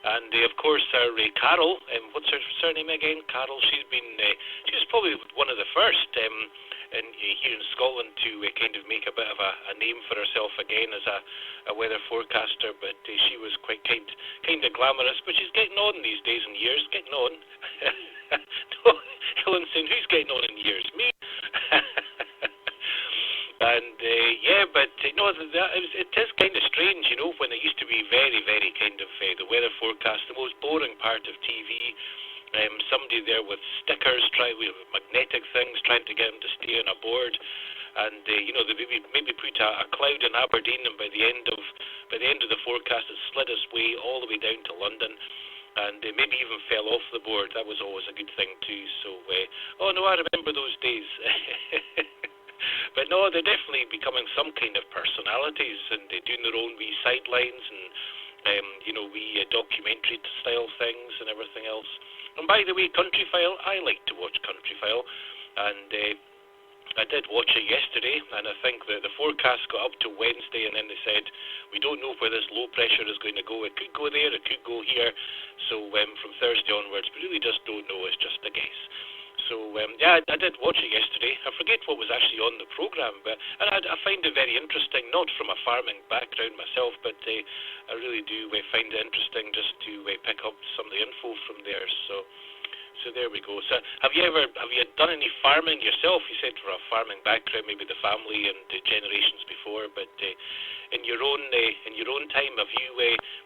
And of course, our Carol, what's her surname again? Carol, she was probably one of the first here in Scotland to kind of make a bit of a name for herself again as a weather forecaster. But she was quite kind of glamorous. But she's getting on these days and years, getting on. No, Helen saying, who's getting on in years? Me. And yeah, but no, it is kind of strange, you know, when it used to be very, very kind of the weather forecast, the most boring part of TV. Somebody there with stickers, with magnetic things, trying to get them to stay on a board, and you know, they maybe put a cloud in Aberdeen, and by the end of the forecast, it slid its way all the way down to London, and maybe even fell off the board. That was always a good thing too. So, oh no, I remember those days. But no, they're definitely becoming some kind of personalities, and they're doing their own wee sidelines and you know, wee documentary style things and everything else. And by the way, Country File, I like to watch Country File, and I did watch it yesterday, and I think that the forecast got up to Wednesday, and then they said, we don't know where this low pressure is going to go. It could go there, it could go here. So from Thursday onwards, we really just don't know. It's just a guess. So, yeah, I did watch it yesterday. I forget what was actually on the programme, but I find it very interesting, not from a farming background myself, but I really do find it interesting just to pick up some of the info from there. So there we go. So have you done any farming yourself? You said for a farming background, maybe the family and the generations before, but in your own time, have you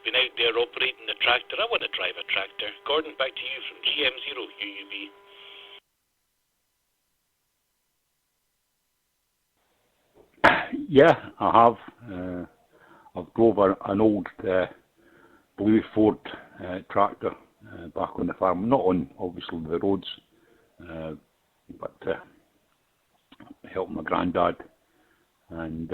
been out there operating a tractor? I want to drive a tractor. Gordon, back to you from GM0 UUB. Yeah, I have. I've drove an old blue Ford tractor back on the farm, not on obviously the roads, but helped my granddad and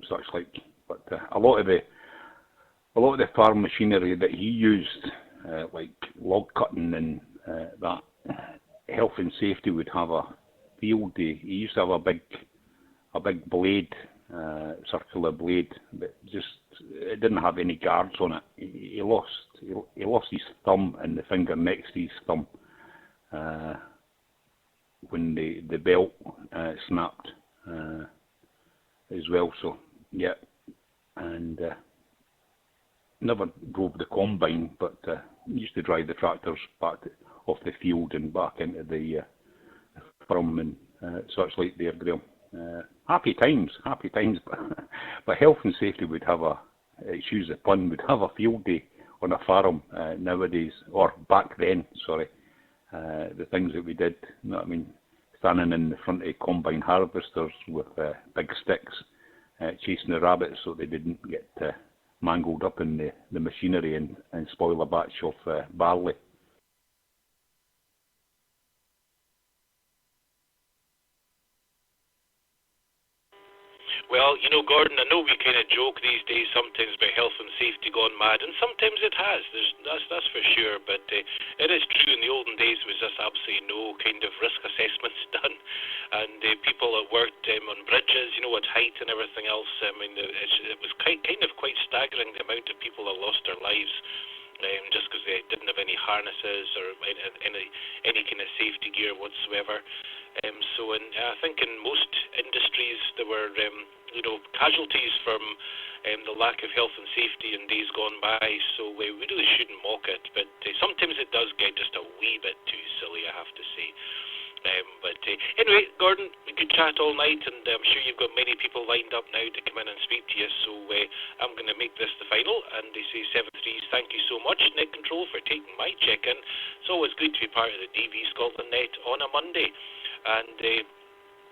such like. But a lot of the farm machinery that he used, like log cutting and that, health and safety would have a field day. He used to have a big blade, circular blade, but just it didn't have any guards on it. He lost his thumb and the finger next to his thumb when the belt snapped as well. So yeah, and never drove the combine, but used to drive the tractors back off the field and back into the farm and such like there, Graham. Happy times, but health and safety would have excuse the pun, would have a field day on a farm nowadays, or back then, sorry. The things that we did, you know what I mean, standing in the front of combine harvesters with big sticks, chasing the rabbits so they didn't get mangled up in the machinery and spoil a batch of barley. Well, you know, Gordon, I know we kind of joke these days sometimes about health and safety gone mad, and sometimes it has. That's for sure. But it is true. In the olden days, there was just absolutely no kind of risk assessments done, and people that worked on bridges, you know, at height and everything else. I mean, it was kind of quite staggering the amount of people that lost their lives. Just because they didn't have any harnesses or any kind of safety gear whatsoever. So I think in most industries there were you know, casualties from the lack of health and safety in days gone by. So we really shouldn't mock it, but sometimes it does get just a wee bit too silly, I have to say. But anyway, Gordon, we could chat all night, and I'm sure you've got many people lined up now to come in and speak to you, so I'm going to make this the final, and they say 7-3s, thank you so much, Net Control, for taking my check-in. It's always good to be part of the DVScotland Net on a Monday, and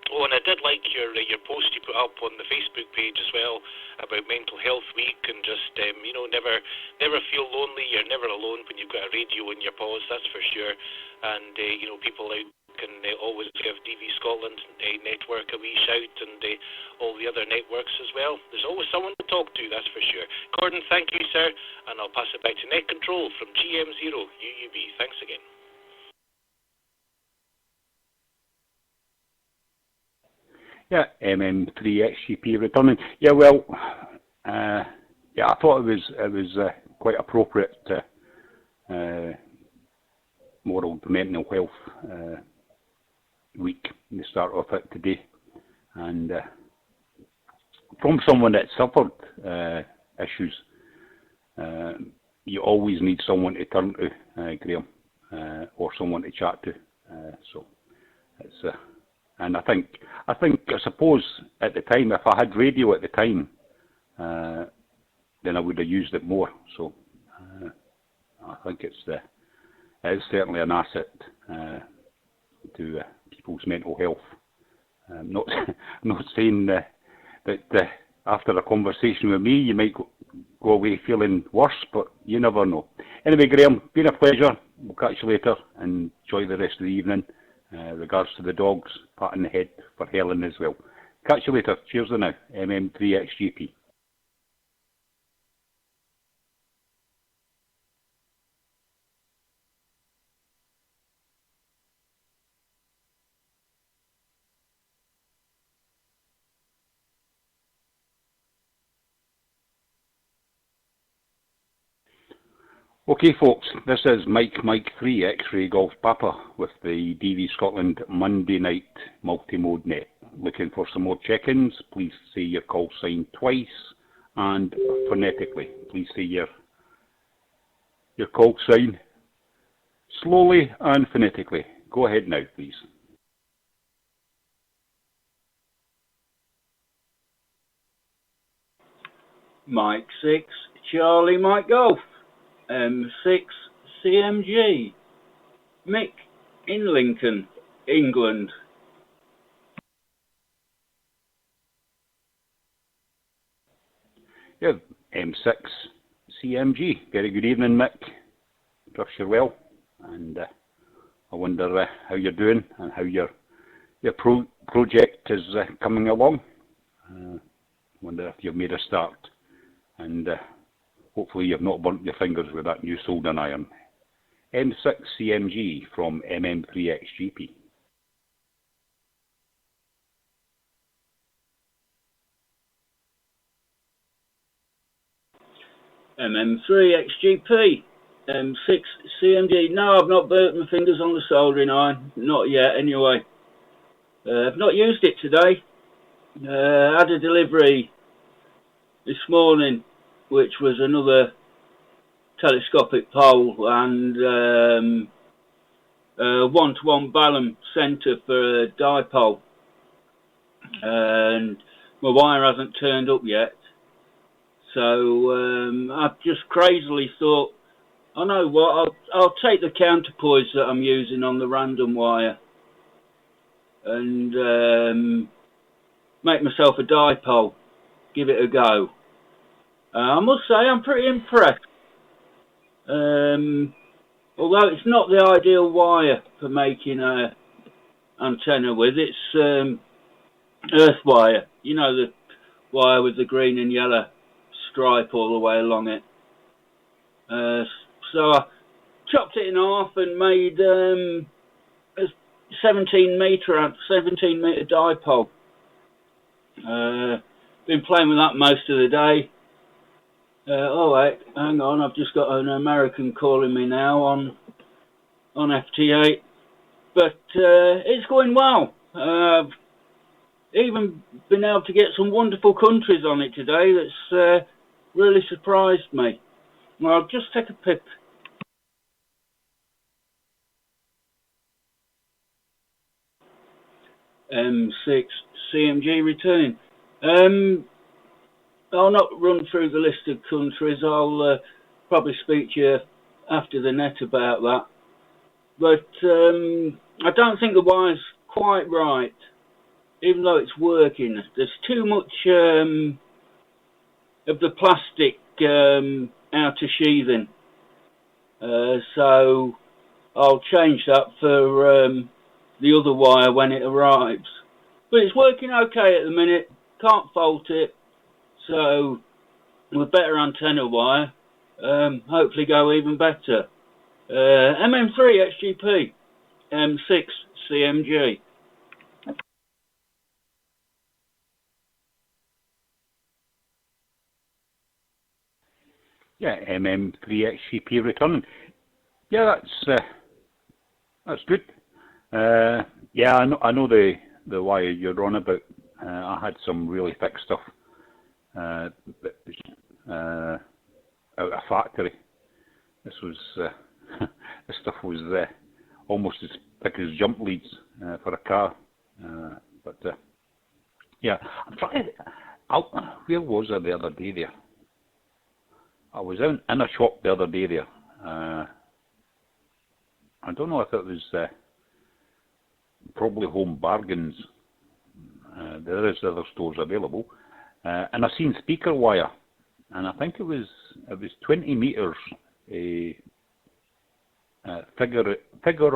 and I did like your post you put up on the Facebook page as well about Mental Health Week, and just you know, never feel lonely. You're never alone when you've got a radio in your paws, that's for sure. And you know, people out can always give DVScotland network a wee shout, and all the other networks as well. There's always someone to talk to, that's for sure. Gordon, thank you, sir, and I'll pass it back to Net Control from GM0 UUB. Thanks again. Yeah, MM3XGP returning. Yeah, well, yeah, I thought it was quite appropriate World Mental Health Week, the start of it today, and from someone that suffered issues, you always need someone to turn to, Graham, or someone to chat to. So it's And I suppose at the time, if I had radio at the time, then I would have used it more. So I think it's certainly an asset to people's mental health. Not saying that after a conversation with me you might go away feeling worse, but you never know. Anyway, Graham, been a pleasure. We'll catch you later and enjoy the rest of the evening. Regards to the dogs, pat on the head for Helen as well. Catch you later. Cheers for now. MM3XGP. Okay folks, this is Mike 3 X-Ray Golf Papa with the DVScotland Monday night multi-mode net. Looking for some more check-ins, please say your call sign twice and phonetically. Please say your call sign slowly and phonetically. Go ahead now please. Mike 6 Charlie Mike Golf. M6 CMG. Mick in Lincoln, England. Yeah, M6 CMG. Very good evening, Mick. Trust you're well, and I wonder how you're doing and how your project is coming along. Wonder if you've made a start, and hopefully you've not burnt your fingers with that new soldering iron. M6 CMG from MM3XGP. MM3XGP. M6 CMG. No, I've not burnt my fingers on the soldering iron. Not yet, anyway. I've not used it today. Had a delivery this morning, which was another telescopic pole and one-to-one Ballum centre for a dipole. And my wire hasn't turned up yet. So I've just crazily thought, I know what, I'll take the counterpoise that I'm using on the random wire and make myself a dipole, give it a go. I must say I'm pretty impressed. Although it's not the ideal wire for making a antenna with, it's earth wire. You know, the wire with the green and yellow stripe all the way along it. So I chopped it in half and made a 17 metre dipole. Been playing with that most of the day. Oh wait, hang on, I've just got an American calling me now on FT8. But it's going well. I've even been able to get some wonderful countries on it today that's really surprised me. Well, I'll just take a pip. M6 CMG returning. I'll not run through the list of countries. I'll probably speak to you after the net about that. But I don't think the wire's quite right, even though it's working. There's too much of the plastic outer sheathing. So I'll change that for the other wire when it arrives. But it's working okay at the minute. Can't fault it. So with better antenna wire, hopefully go even better. MM3 XGP, M6 CMG. Yeah, MM3 XGP returning. Yeah, that's good. Yeah, I know the wire you're on about. I had some really thick stuff out of factory. This was this stuff was almost as thick as jump leads for a car. Yeah, I'm trying. Where was I the other day there? I was in a shop the other day there. I don't know if it was probably Home Bargains. There is other stores available, and I seen speaker wire, and I think it was 20 meters. Figure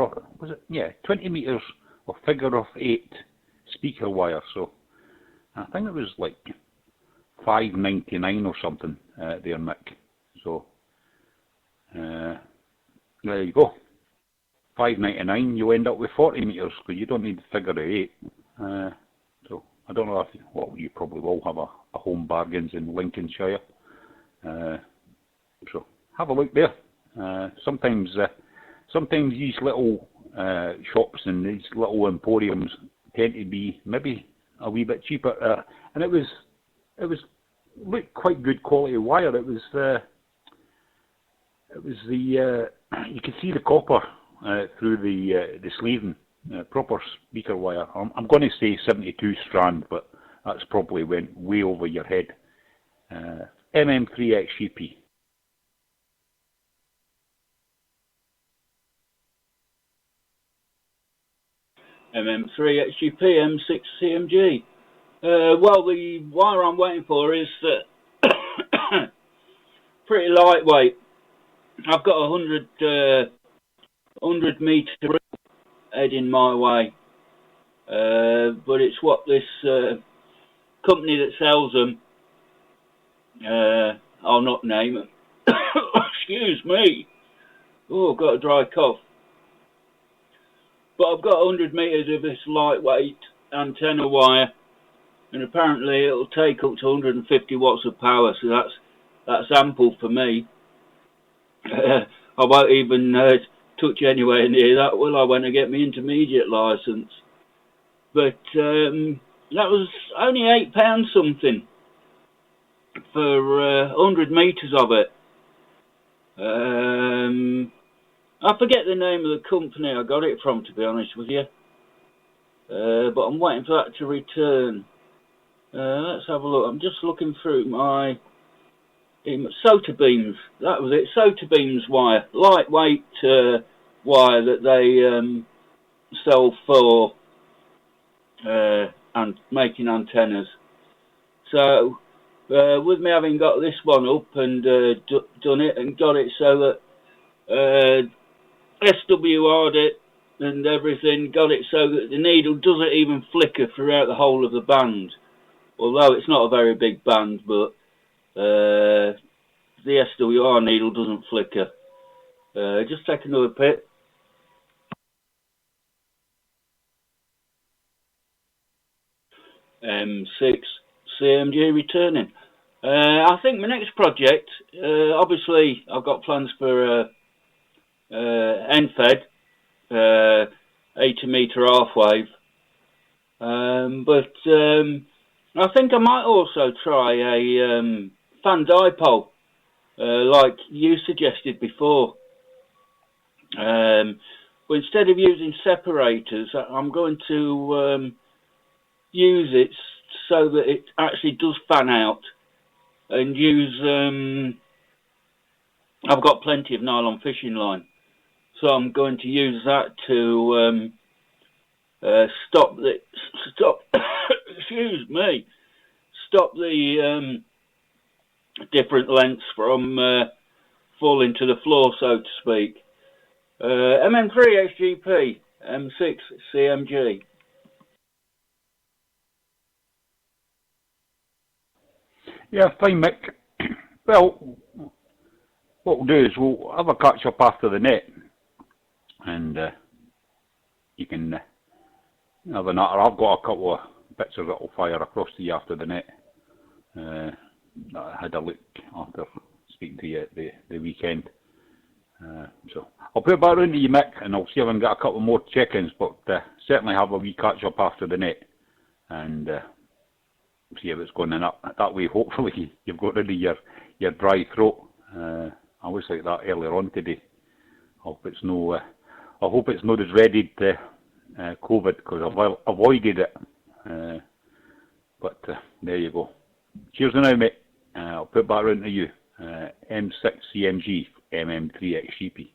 of, was it? Yeah, 20 meters of figure of 8 speaker wire. So I think it was like $5.99 or something there, Mick. So there you go. $5.99. You end up with 40 meters because you don't need figure of 8. So I don't know if you probably will have a Home Bargains in Lincolnshire. So have a look there. Sometimes these little shops and these little emporiums tend to be maybe a wee bit cheaper, and it was looked quite good quality wire. It was the you could see the copper through the sleeving, proper speaker wire. I'm going to say 72 strand, but that's probably went way over your head. MM3XGP. MM3XGP M6CMG. Well, the wire I'm waiting for is pretty lightweight. I've got 100 metre heading my way, but it's what this company that sells them, I'll not name it. Excuse me. Oh, I've got a dry cough. But I've got 100 metres of this lightweight antenna wire, and apparently it'll take up to 150 watts of power, so that's ample for me. I won't even touch anywhere near that, will I, when I get my intermediate licence? But that was only £8 something for 100 metres of it. I forget the name of the company I got it from, to be honest with you. But I'm waiting for that to return. Let's have a look. I'm just looking through my SOTA beams. That was it. SOTA beams wire, lightweight wire that they sell for and making antennas. So with me having got this one up and done it and got it so that SWR'd it and everything, got it so that the needle doesn't even flicker throughout the whole of the band. Although it's not a very big band, but the SWR needle doesn't flicker. Just take another pit. M6 CMG returning. I think my next project, obviously I've got plans for NFED, 80 metre half wave, but I think I might also try a fan dipole, like you suggested before. But instead of using separators, I'm going to use it so that it actually does fan out, and use I've got plenty of nylon fishing line, so I'm going to use that to stop excuse me, stop the different lengths from falling to the floor, so to speak. MM3XGP M6 CMG. Yeah, fine, Mick. Well, what we'll do is we'll have a catch up after the net, and you can have a natter. I've got a couple of bits of it will fire across to you after the net. I had a look after speaking to you at the weekend. So I'll put it back round to you, Mick, and I'll see if I can get a couple more check-ins, but certainly have a wee catch up after the net, and see if it's going in up. That way, hopefully, you've got rid of your dry throat. I was like that earlier on today. I hope it's not as ready COVID because I've avoided it. But there you go. Cheers now, mate. I'll put back around to you. M6CMG MM3XGP.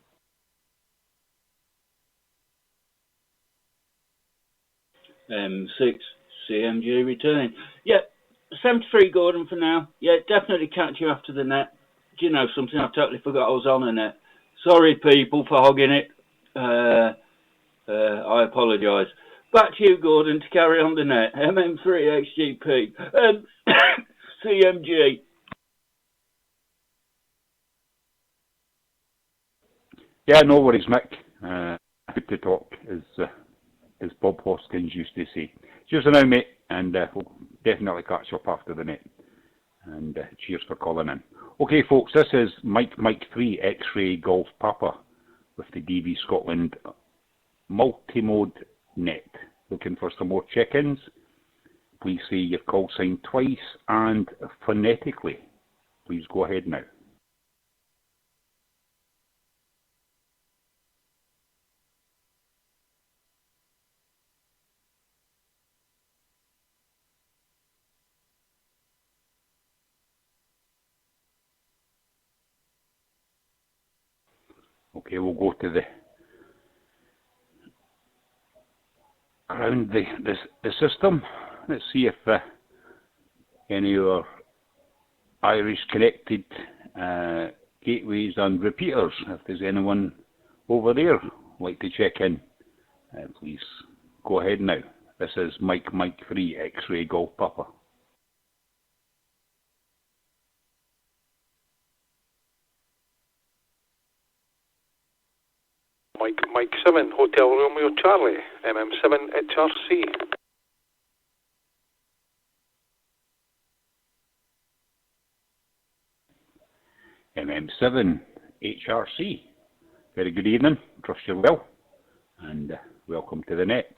M6 CMG returning. Yeah, 73 Gordon for now. Yeah, definitely catch you after the net. Do you know something? I totally forgot I was on the net. Sorry, people, for hogging it. I apologise. Back to you, Gordon, to carry on the net. MM3XGP. CMG. Yeah, no worries, Mick. Good to talk, as Bob Hoskins used to say. Cheers for now, mate, and we'll definitely catch up after the net. And cheers for calling in. Okay, folks, this is Mike 3 X-Ray Golf Papa with the DVScotland multi-mode net. Looking for some more check-ins? Please say your call sign twice and phonetically. Please go ahead now. Okay, we'll go to around the system. Let's see if any of our Irish connected gateways and repeaters, if there's anyone over there like to check in, please go ahead now. This is Mike 3 X-Ray Golf Papa. Mike 7, Hotel Romeo Charlie, MM7 HRC. MM7 HRC. Very good evening, trust you're well, and welcome to the net.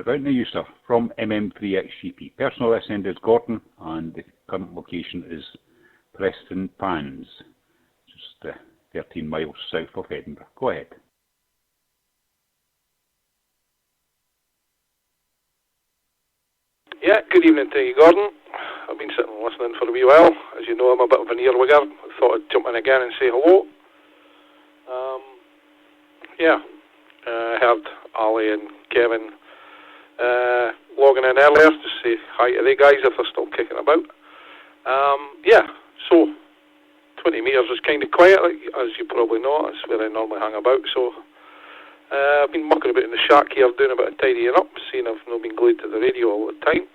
Right now, you sir, from MM3XGP. Personal SN is Gordon, and the current location is Preston Pans, just 13 miles south of Edinburgh. Go ahead. Yeah, good evening to you, Gordon. I've been sitting and listening for a wee while. As you know, I'm a bit of an earwigger. I thought I'd jump in again and say hello. I heard Ali and Kevin logging in earlier to say hi to the guys if they're still kicking about. So 20 metres is kind of quiet, like, as you probably know. It's where I normally hang about. So I've been mucking about in the shack here, doing a bit of tidying up, seeing I've not been glued to the radio all the time.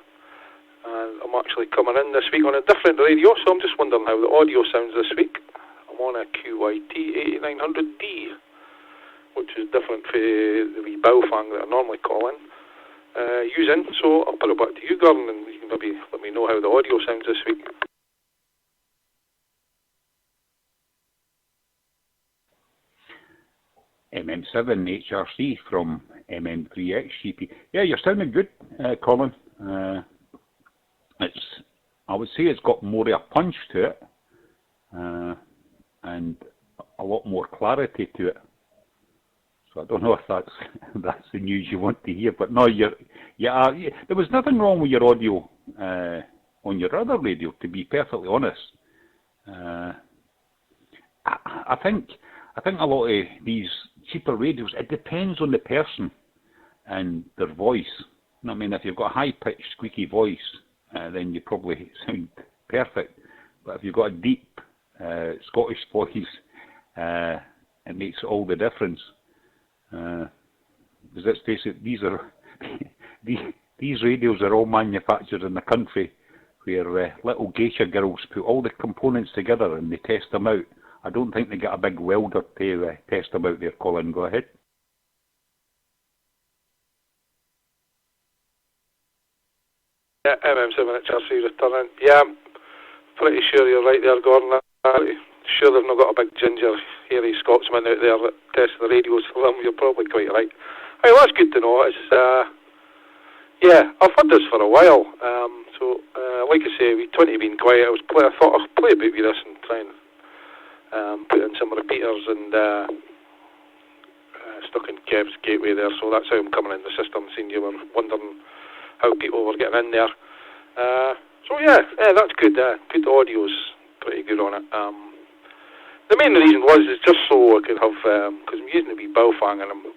And I'm actually coming in this week on a different radio, so I'm just wondering how the audio sounds this week. I'm on a QYT 8900D, which is different from the wee Baofeng that I normally call in using. So I'll put it back to you, Gordon, and you can maybe let me know how the audio sounds this week. MM7 HRC from MM3XGP. Yeah, you're sounding good, Colin. I would say it's got more of a punch to it, and a lot more clarity to it. So I don't know if that's the news you want to hear, but no, there was nothing wrong with your audio on your other radio, to be perfectly honest. I think a lot of these cheaper radios, it depends on the person and their voice. I mean, if you've got a high-pitched, squeaky voice, then you probably sound perfect. But if you've got a deep Scottish voice, it makes all the difference. Because let's face it, these radios are all manufactured in the country where little geisha girls put all the components together and they test them out. I don't think they get a big welder to test them out there, Colin. Go ahead. Yeah, MM7 HRC returning. Yeah, I'm pretty sure you're right there, Gordon. I'm sure they've not got a big ginger, hairy Scotsman out there that tests the radios for them. You're probably quite right. Hey, well, that's good to know. It's, I've had this for a while. Like I say, with 20 being quiet, I thought I'd play a bit with this and try and put in some repeaters and stuck in Kev's gateway there, so that's how I'm coming in the system, seeing you were wondering how people were getting in there. So yeah, that's good. Good audio's pretty good on it. The main reason is just so I could have, because I'm using the wee Baofeng and I'm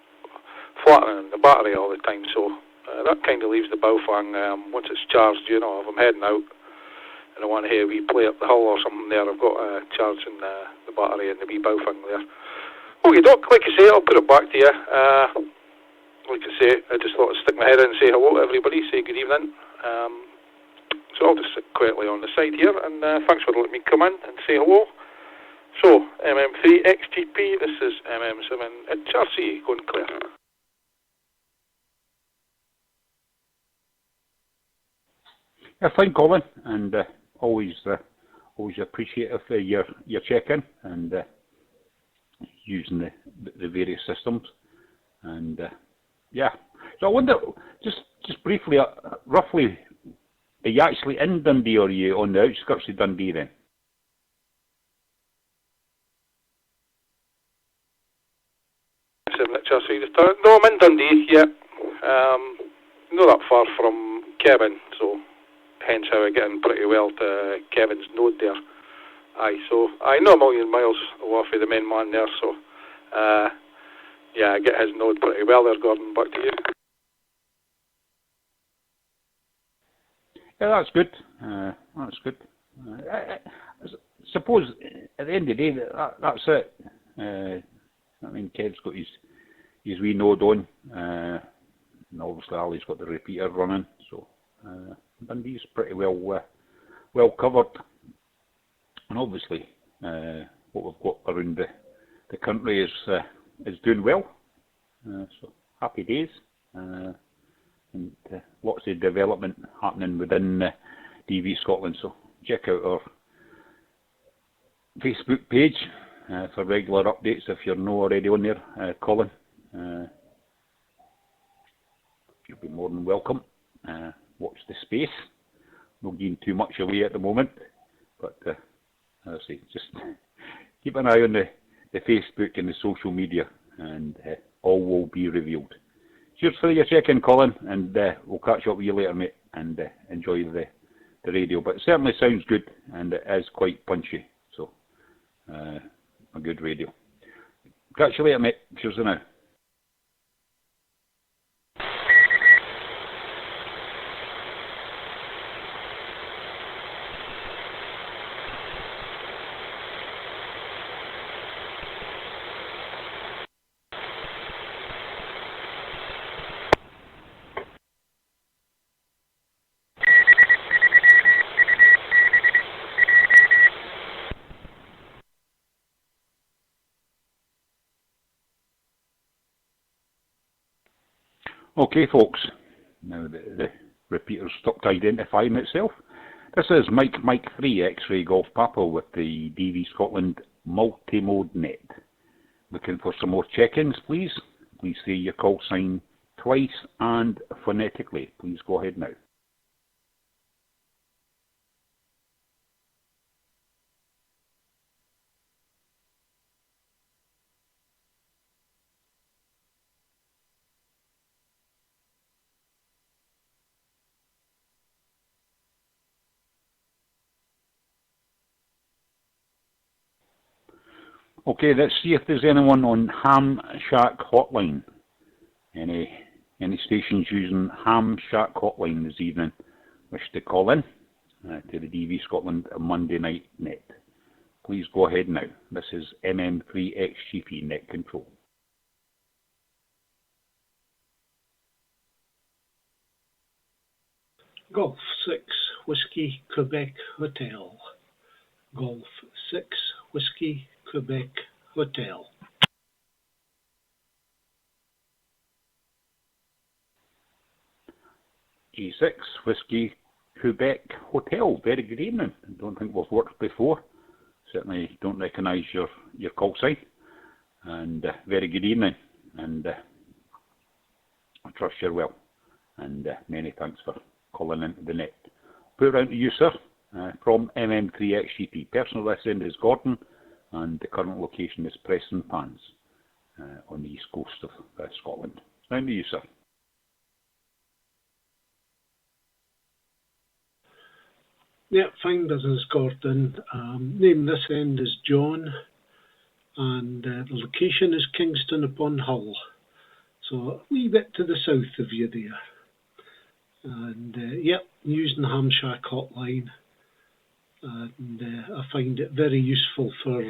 flattening the battery all the time, so that kind of leaves the Baofeng, once it's charged, you know, if I'm heading out and I want to hear a wee play up the hill or something there, I've got charging the battery and the wee Baofeng there. Okay, Doc, like I say, I'll put it back to you. Like I say, I just thought I'd stick my head in and say hello to everybody, say good evening. So I'll just sit quietly on the side here, and thanks for letting me come in and say hello. So, MM3XGP, this is MM7 HRC, going clear. Yeah, fine, Colin, and always appreciative of your check-in and using the various systems, and yeah. So I wonder, just briefly, roughly, are you actually in Dundee or are you on the outskirts of Dundee then? No, I'm in Dundee, yeah. Not that far from Kevin, so hence how I get in pretty well to Kevin's node there. Aye, so I know a million miles away from the main man there, so yeah, I get his node pretty well there, Gordon. Back to you. Yeah, that's good. That's good. I suppose at the end of the day, that's it. I mean, Kev's got his wee node on, and obviously Ali's got the repeater running, so Dundee's pretty well covered. And obviously, what we've got around the country is doing well. So happy days, and lots of development happening within DVScotland. So check out our Facebook page for regular updates if you're not already on there, Colin. You'll be more than welcome. Watch the space. Not giving too much away at the moment, but as I say, just keep an eye on the Facebook and the social media, and all will be revealed. Cheers for your check-in, Colin, and we'll catch up with you later, mate, and enjoy the radio. But it certainly sounds good, and it is quite punchy, so a good radio. Catch you later, mate. Cheers for now. Okay, folks, now the repeater's stopped identifying itself. This is Mike 3 X-Ray Golf Papa with the DVScotland multi-mode net. Looking for some more check-ins, please? Please say your call sign twice and phonetically. Please go ahead now. Okay, let's see if there's anyone on Hamshack Hotline. Any stations using Hamshack Hotline this evening wish to call in to the DVScotland Monday Night Net. Please go ahead now. This is MM3XGP Net Control. Golf 6 Whiskey Quebec Hotel. Golf 6 Whiskey Quebec Hotel. E6 Whiskey Quebec Hotel. Very good evening. I don't think we've worked before. Certainly don't recognise your call sign. And very good evening. And I trust you're well. And many thanks for calling into the net. Put it round to you, sir, from MM3XGP. Personal this end is Gordon, and the current location is Preston Pans. on the east coast of Scotland. Down to you, sir. Yeah, fine business, Gordon. Name this end is John, and the location is Kingston upon Hull. So a wee bit to the south of you there. And yep, using the Hamshack hotline. And I find it very useful for,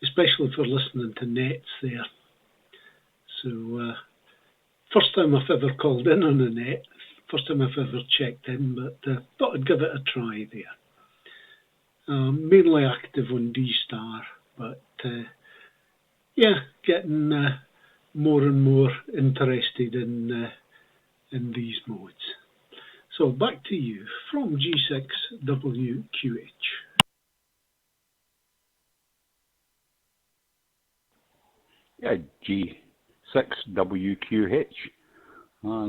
especially for listening to nets there. So, first time I've ever called in on a net, first time I've ever checked in, but thought I'd give it a try there. Mainly active on D-Star, but yeah, getting more and more interested in these modes. So back to you from G6WQH. Yeah, G6WQH.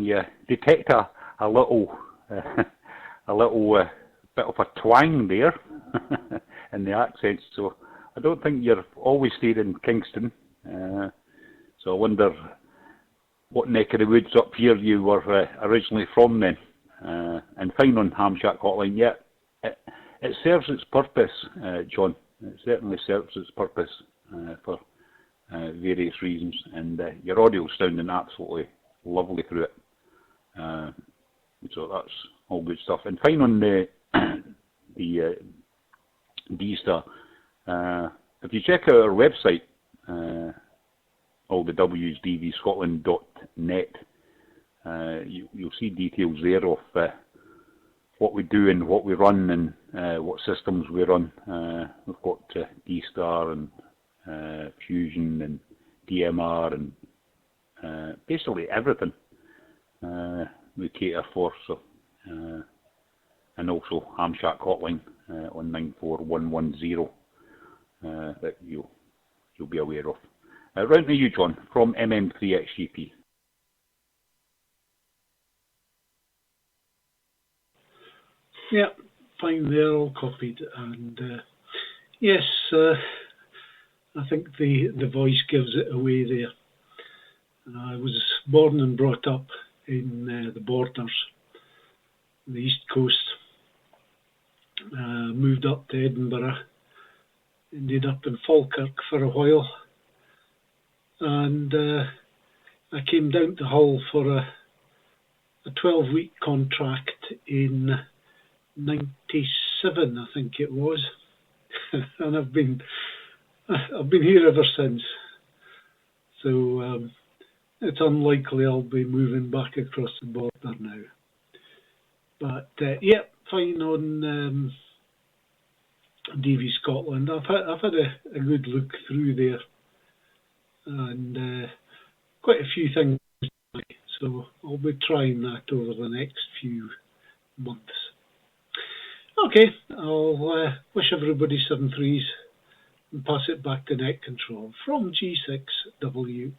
Yeah, detect a little bit of a twang there in the accent. So I don't think you've always stayed in Kingston. So I wonder what neck of the woods up here you were originally from then. And fine on Hamshack hotline. Yeah, it serves its purpose, John. It certainly serves its purpose for various reasons, and your audio's sounding absolutely lovely through it. So that's all good stuff. And fine on the D-Star. If you check out our website, all the W's, DVScotland.net, you'll see details there of what we do and what we run and what systems we run. We've got D-Star and Fusion and DMR and basically everything we cater for. So and also Hamshack hotline on 94110 that you'll be aware of. Round to you, John, from MM3XGP. Yeah, fine there, all copied. And yes, I think the voice gives it away there. I was born and brought up in the Borders, the East Coast. Moved up to Edinburgh, ended up in Falkirk for a while, and I came down to Hull for a 12-week contract in 97, I think it was, and I've been here ever since. So it's unlikely I'll be moving back across the border now. But yeah, fine on DVScotland. I've had a good look through there, and quite a few things. So I'll be trying that over the next few months. Okay, I'll wish everybody 7 threes and pass it back to net control from G6WQH.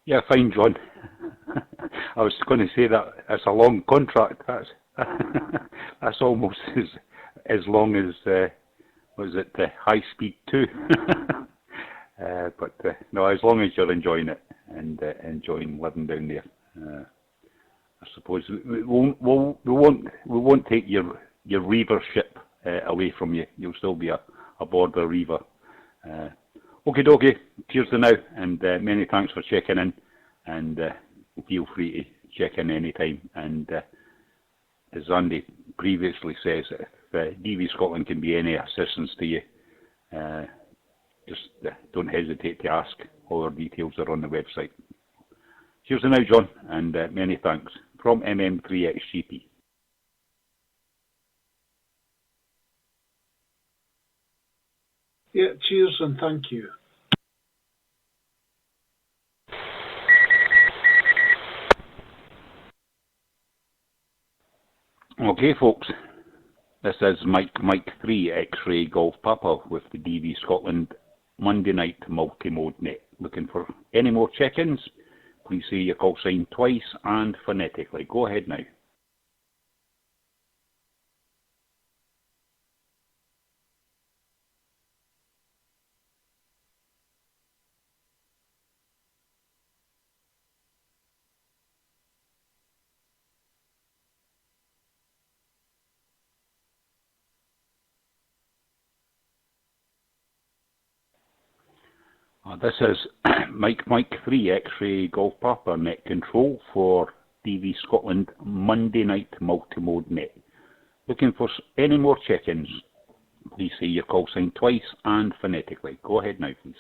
Yeah, fine, John. I was going to say that it's a long contract. That's almost as long as was it High Speed 2? But no, as long as you're enjoying it and enjoying living down there, I suppose we won't take your reavership away from you. You'll still be a border reaver. Okay, dokie. Cheers to now, and many thanks for checking in. And feel free to check in anytime. And as Andy previously says, if DVScotland can be any assistance to you, just don't hesitate to ask. All our details are on the website. Cheers to now, John, and many thanks from MM3XGP. Yeah, cheers and thank you. Okay, folks, this is Mike 3 X-Ray Golf Papa with the DVScotland Monday night multi-mode net. Looking for any more check-ins? Please say your call sign twice and phonetically. Go ahead now. This is Mike 3 X-Ray Golf Papa net control for DVScotland Monday night multi-mode net. Looking for any more check-ins? Please say your call sign twice and phonetically. Go ahead now, please.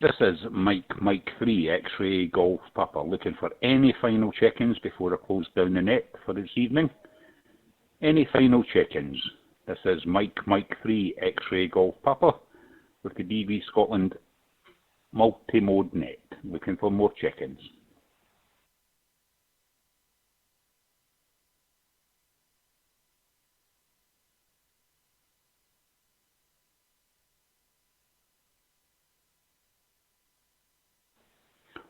This is Mike 3 X-Ray Golf Papa looking for any final check-ins before I close down the net for this evening. Any final check-ins? This is Mike 3 X-Ray Golf Papa with the DVScotland multi-mode net looking for more check-ins.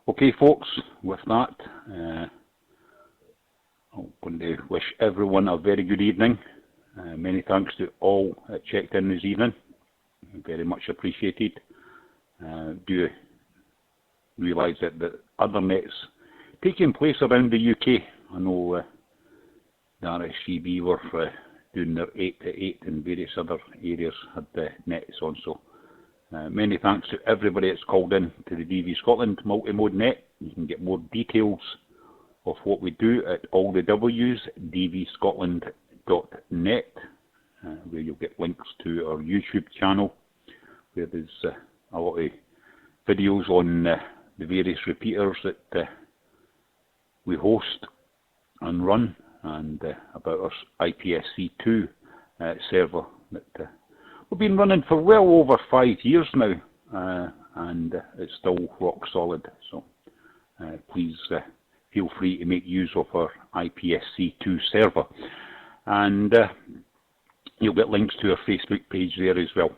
Okay folks, with that, I'm going to wish everyone a very good evening. Many thanks to all that checked in this evening, very much appreciated. Do realise that the other nets taking place around the UK. I know the RSGB were doing their 8 to 8 and various other areas had the nets on, so many thanks to everybody that's called in to the DVScotland multi-mode net. You can get more details of what we do at all the W's, dvscotland.net, where you'll get links to our YouTube channel, where there's a lot of videos on the various repeaters that we host and run, and about our IPSC2 server that we've been running for well over 5 years now, and it's still rock solid. So please feel free to make use of our IPSC2 server, and you'll get links to our Facebook page there as well.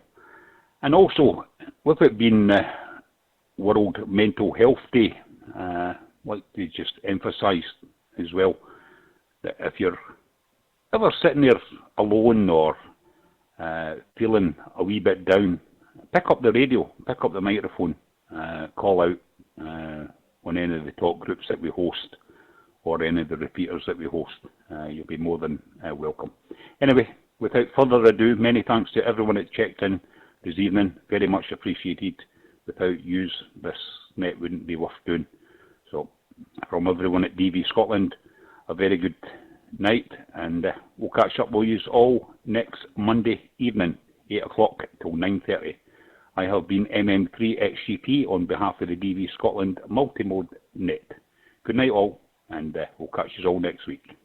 And also, with it being World Mental Health Day, I'd like to just emphasise as well that if you're ever sitting there alone or feeling a wee bit down, pick up the radio, pick up the microphone, call out on any of the talk groups that we host or any of the repeaters that we host. You'll be more than welcome. Anyway, without further ado, many thanks to everyone that checked in this evening, very much appreciated. Without yous, this net wouldn't be worth doing. So from everyone at DVScotland, a very good night, and we'll catch up with you all next Monday evening, 8 o'clock till 9:30. I have been MM3XGP on behalf of the DVScotland multi-mode net. Good night all, and we'll catch you all next week.